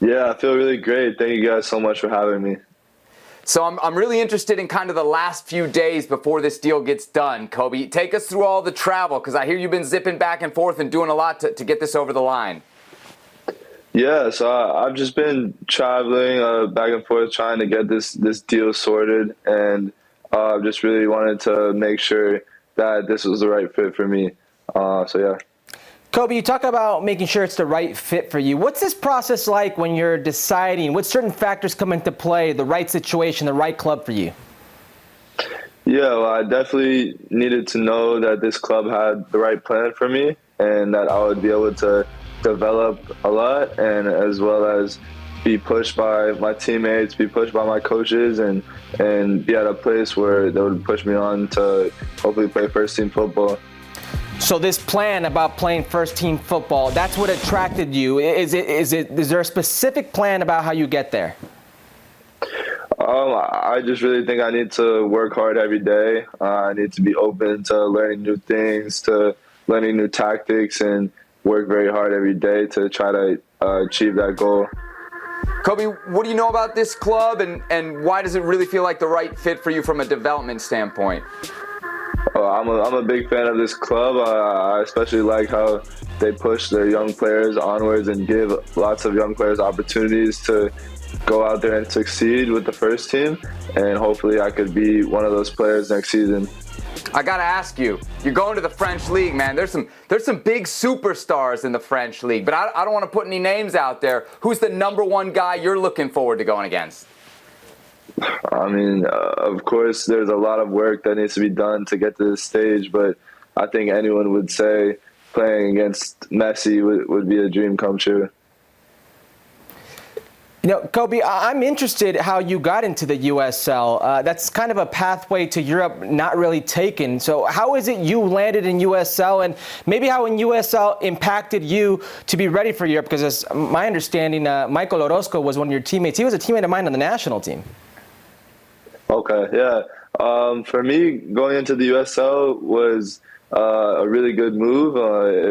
Speaker 9: Yeah, I feel really great. Thank you guys so much for having me.
Speaker 1: So I'm really interested in kind of the last few days before this deal gets done. Kobi, take us through all the travel, because I hear you've been zipping back and forth and doing a lot to get this over the line.
Speaker 9: Yeah, so I've just been traveling back and forth trying to get this deal sorted, and just really wanted to make sure that this was the right fit for me. So yeah.
Speaker 2: Kobi, you talk about making sure it's the right fit for you. What's this process like when you're deciding what certain factors come into play, the right situation, the right club for you?
Speaker 9: Yeah, well, I definitely needed to know that this club had the right plan for me and that I would be able to develop a lot, and as well as be pushed by my teammates, be pushed by my coaches, and be at a place where they would push me on to hopefully play first team football.
Speaker 2: So this plan about playing first team football, that's what attracted you. Is there a specific plan about how you get there?
Speaker 9: I just really think I need to work hard every day. I need to be open to learning new things, to learning new tactics, and work very hard every day to try to achieve that goal.
Speaker 1: Kobi, what do you know about this club, and why does it really feel like the right fit for you from a development standpoint?
Speaker 9: I'm a big fan of this club. I especially like how they push their young players onwards and give lots of young players opportunities to go out there and succeed with the first team. And hopefully I could be one of those players next season.
Speaker 1: I gotta ask you, you're going to the French League, man. There's some big superstars in the French League, but I don't want to put any names out there. Who's the number one guy you're looking forward to going against?
Speaker 9: I mean, of course, there's a lot of work that needs to be done to get to this stage, but I think anyone would say playing against Messi would be a dream come true.
Speaker 2: You know, Kobi, I'm interested how you got into the USL. That's kind of a pathway to Europe not really taken. So how is it you landed in USL, and maybe how in USL impacted you to be ready for Europe? Because as my understanding, Michael Orozco was one of your teammates. He was a teammate of mine on the national team.
Speaker 9: Okay, yeah. For me, going into the USL was a really good move.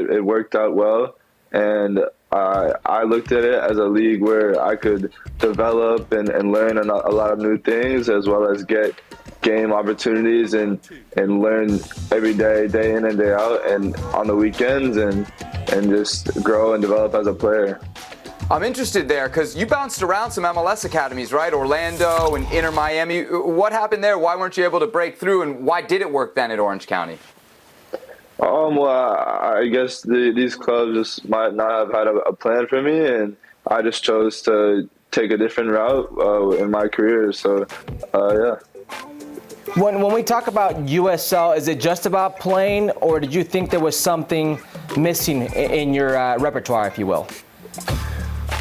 Speaker 9: It worked out well, and I looked at it as a league where I could develop and learn a lot of new things, as well as get game opportunities and learn every day, day in and day out, and on the weekends, and just grow and develop as a player.
Speaker 1: I'm interested there because you bounced around some MLS academies, right? Orlando and Inter Miami. What happened there? Why weren't you able to break through, and why did it work then at Orange County?
Speaker 9: Well, I guess these clubs just might not have had a plan for me, and I just chose to take a different route in my career. So, yeah.
Speaker 2: When we talk about USL, is it just about playing, or did you think there was something missing in your repertoire, if you will?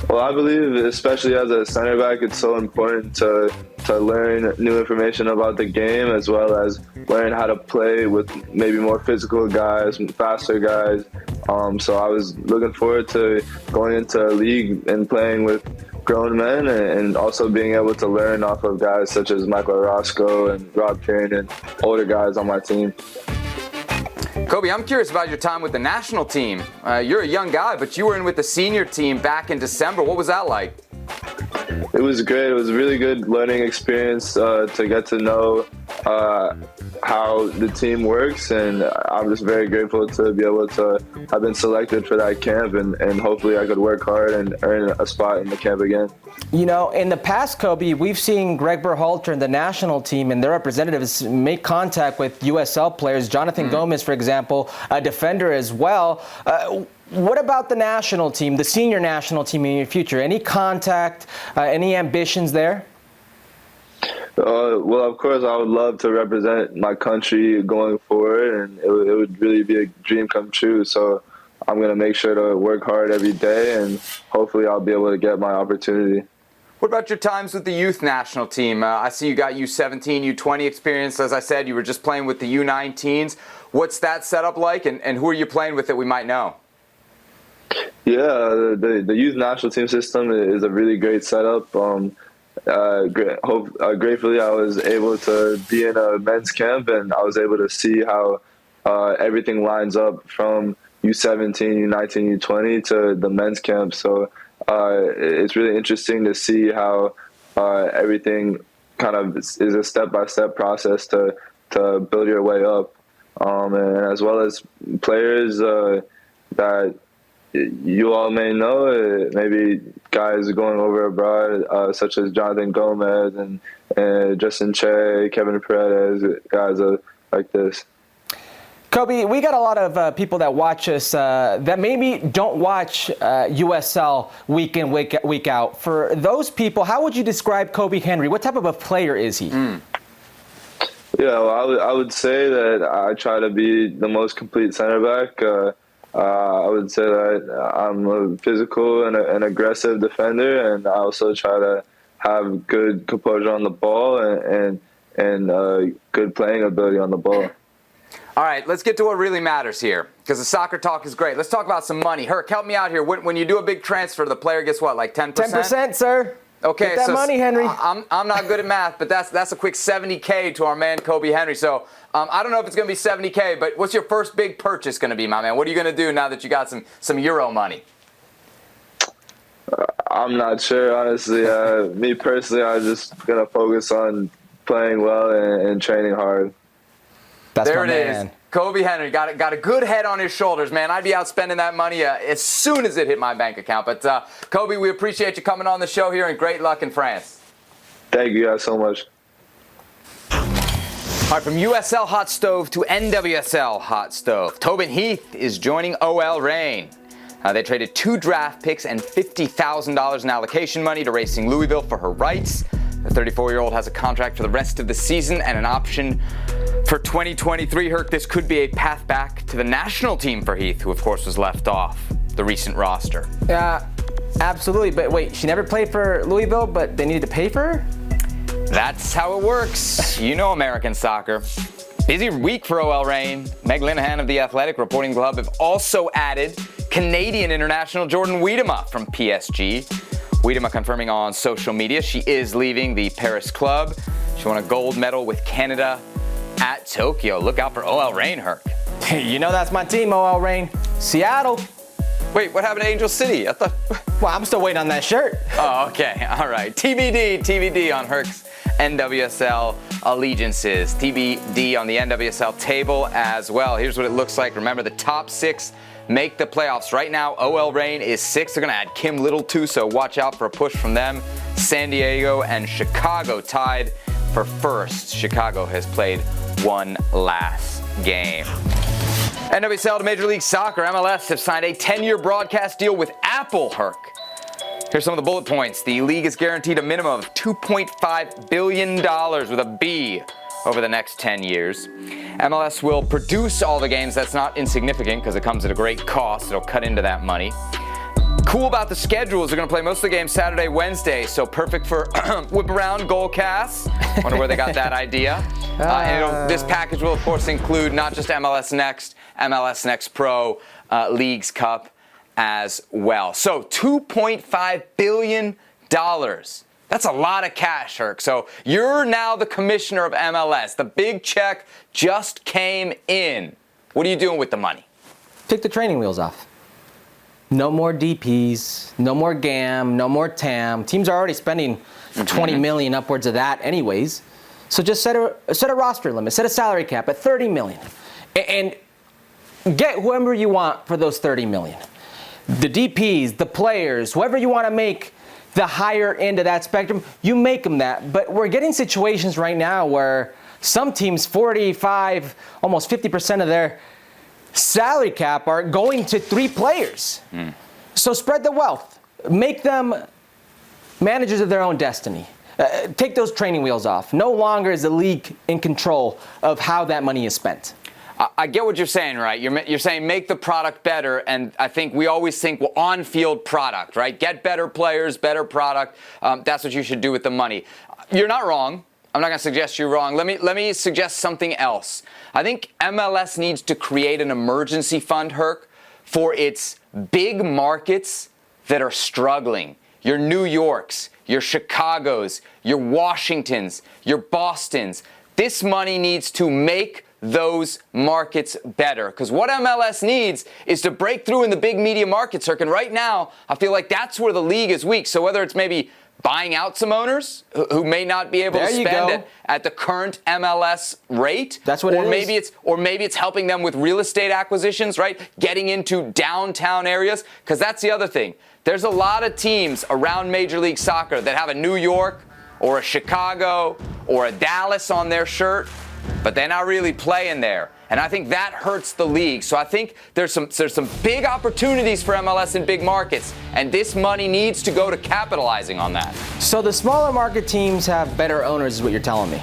Speaker 9: Well, I believe, especially as a center back, it's so important to learn new information about the game, as well as learn how to play with maybe more physical guys, faster guys. So I was looking forward to going into a league and playing with grown men, and also being able to learn off of guys such as Michael Orozco and Rob Kane and older guys on my team.
Speaker 1: Kobi, I'm curious about your time with the national team. You're a young guy, but you were in with the senior team back in December. What was that like?
Speaker 9: It was great. It was a really good learning experience to get to know how the team works, and I'm just very grateful to be able to have been selected for that camp, and hopefully I could work hard and earn a spot in the camp again.
Speaker 2: You know, in the past, Kobi, we've seen Greg Berhalter and the national team and their representatives make contact with USL players. Jonathan Gomez, for example, a defender as well. What about the national team, the senior national team in your future? Any contact, any ambitions there?
Speaker 9: Well, of course, I would love to represent my country going forward, and it would really be a dream come true. So I'm going to make sure to work hard every day, and hopefully I'll be able to get my opportunity.
Speaker 1: What about your times with the youth national team? I see you got U17, U20 experience. As I said, you were just playing with the U19s. What's that setup like, and who are you playing with that we might know?
Speaker 9: Yeah, the youth national team system is a really great setup. Gratefully, I was able to be in a men's camp, and I was able to see how everything lines up from U17, U19, U20 to the men's camp. So it's really interesting to see how everything kind of is a step-by-step process to build your way up, and as well as players that you all may know, maybe guys going over abroad, such as Jonathan Gomez and Justin Che, Kevin Paredes, guys like this.
Speaker 2: Kobi, we got a lot of people that watch us that maybe don't watch USL week in, week out. For those people, how would you describe Kobi Henry? What type of a player is he?
Speaker 9: Yeah, well, I would say that I try to be the most complete center back. I would say that I'm a physical and an aggressive defender, and I also try to have good composure on the ball and good playing ability on the ball.
Speaker 1: All right, let's get to what really matters here, because the soccer talk is great. Let's talk about some money. Herc, help me out here. When you do a big transfer, the player gets what, like 10%?
Speaker 2: 10%, sir.
Speaker 1: Okay,
Speaker 2: Get that
Speaker 1: so
Speaker 2: money, Henry.
Speaker 1: I'm not good at math, but that's a quick $70K to our man Kobi Henry. So I don't know if it's going to be $70K, but what's your first big purchase going to be, my man? What are you going to do now that you got some Euro money?
Speaker 9: I'm not sure, honestly. Me personally, I'm just going to focus on playing well and training hard.
Speaker 2: That's
Speaker 1: there
Speaker 2: my
Speaker 1: it
Speaker 2: man.
Speaker 1: is. Kobi Henry got a good head on his shoulders, man. I'd be out spending that money as soon as it hit my bank account. But Kobi, we appreciate you coming on the show here, and great luck in France.
Speaker 9: Thank you guys so much.
Speaker 1: All right, from USL Hot Stove to NWSL Hot Stove, Tobin Heath is joining OL Reign. They traded 2 draft picks and $50,000 in allocation money to Racing Louisville for her rights. The 34-year-old has a contract for the rest of the season and an option for 2023. Herc, this could be a path back to the national team for Heath, who of course was left off the recent roster.
Speaker 2: Yeah, absolutely. But wait, she never played for Louisville, but they needed to pay for her?
Speaker 1: That's how it works. You know American soccer. Busy week for OL Reign. Meg Linehan of The Athletic reporting the club have also added Canadian international Jordan Wiedema from PSG. Wiedema confirming on social media she is leaving the Paris club. She won a gold medal with Canada at Tokyo. Look out for OL Reign, Herc.
Speaker 2: You know that's my team, OL Reign. Seattle.
Speaker 1: Wait, what happened to Angel City? I thought.
Speaker 2: Well, I'm still waiting on that shirt.
Speaker 1: Oh, okay. All right. TBD on Herc's NWSL allegiances. TBD on the NWSL table as well. Here's what it looks like. Remember, the top 6 make the playoffs. Right now, OL Reign is 6. They're going to add Kim Little too, so watch out for a push from them. San Diego and Chicago tied for first. Chicago has played one last game. NWSL to Major League Soccer, MLS have signed a 10-year broadcast deal with Apple, Herc. Here's some of the bullet points. The league is guaranteed a minimum of $2.5 billion with a B over the next 10 years. MLS will produce all the games. That's not insignificant because it comes at a great cost. It'll cut into that money. Cool about the schedule is they're going to play most of the games Saturday, Wednesday, so perfect for whip-around goal casts. Wonder where they got that idea. And this package will, of course, include not just MLS Next Pro, Leagues Cup as well. So $2.5 billion. That's a lot of cash, Herc. So you're now the commissioner of MLS. The big check just came in. What are you doing with the money?
Speaker 2: Take the training wheels off. No more DPs, no more GAM, no more TAM. Teams are already spending $20 million, upwards of that anyways. So just set a roster limit, set a salary cap at $30 million. And get whoever you want for those $30 million. The DPs, the players, whoever you want to make the higher end of that spectrum, you make them that. But we're getting situations right now where some teams, 45, almost 50% of their salary cap are going to 3 players. So spread the wealth. Make them managers of their own destiny. Take those training wheels off. No longer is the league in control of how that money is spent.
Speaker 1: I get what you're saying, right? You're saying make the product better, and I think we always think, well, on-field product, right? Get better players, better product. That's what you should do with the money. You're not wrong. I'm not going to suggest you're wrong. Let me suggest something else. I think MLS needs to create an emergency fund, Herc, for its big markets that are struggling. Your New Yorks, your Chicagos, your Washingtons, your Bostons. This money needs to make those markets better. Because what MLS needs is to break through in the big media markets, Herc. And right now, I feel like that's where the league is weak. So whether it's maybe buying out some owners who may not be able to spend at the current MLS rate.
Speaker 2: That's what it is.
Speaker 1: Or maybe it's helping them with real estate acquisitions, right? Getting into downtown areas. Because that's the other thing. There's a lot of teams around Major League Soccer that have a New York or a Chicago or a Dallas on their shirt, but they're not really playing there. And I think that hurts the league. So I think there's some big opportunities for MLS in big markets, and this money needs to go to capitalizing on that.
Speaker 2: So the smaller market teams have better owners is what you're telling me?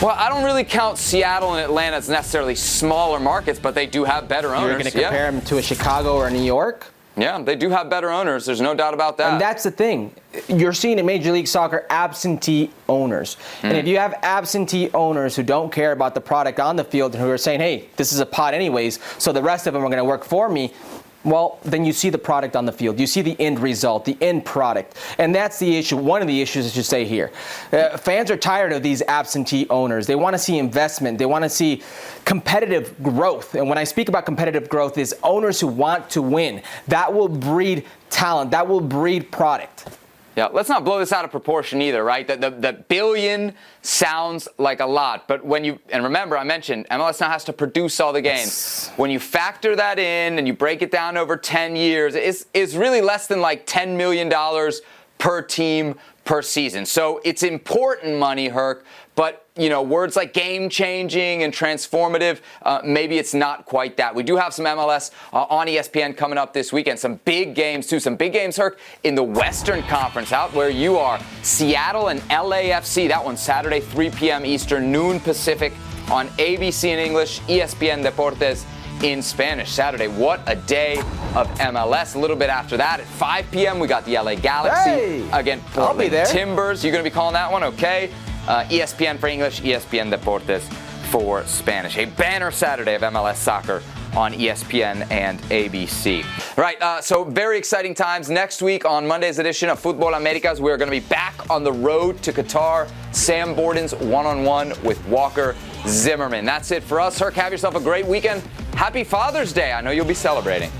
Speaker 1: Well, I don't really count Seattle and Atlanta as necessarily smaller markets, but they do have better owners.
Speaker 2: You're going to compare them to a Chicago or a New York?
Speaker 1: Yeah, they do have better owners. There's no doubt about that.
Speaker 2: And that's the thing. You're seeing in Major League Soccer absentee owners. And if you have absentee owners who don't care about the product on the field and who are saying, hey, this is a pot anyways, so the rest of them are going to work for me, well, then you see the product on the field. You see the end result, the end product. And that's the issue. One of the issues, I should say here. Fans are tired of these absentee owners. They want to see investment. They want to see competitive growth. And when I speak about competitive growth, is owners who want to win. That will breed talent. That will breed product.
Speaker 1: Yeah, let's not blow this out of proportion either, right? The billion sounds like a lot, but when you, and remember I mentioned MLS now has to produce all the games. When you factor that in and you break it down over 10 years, it's really less than like $10 million per team per season. So it's important money, Herc, but words like game-changing and transformative, maybe it's not quite that. We do have some MLS on ESPN coming up this weekend. Some big games, too. Some big games, Herc, in the Western Conference, out where you are. Seattle and LAFC. That one's Saturday, 3 p.m. Eastern, noon Pacific on ABC in English, ESPN Deportes in Spanish. Saturday, what a day of MLS. A little bit after that, at 5 p.m., we got the LA Galaxy against Portland Timbers. You're going to be calling that one, okay? ESPN for English, ESPN Deportes for Spanish. A banner Saturday of MLS soccer on ESPN and ABC. All right, so very exciting times. Next week on Monday's edition of Futbol Americas, we're going to be back on the road to Qatar. Sam Borden's one-on-one with Walker Zimmerman. That's it for us. Herc, have yourself a great weekend. Happy Father's Day. I know you'll be celebrating.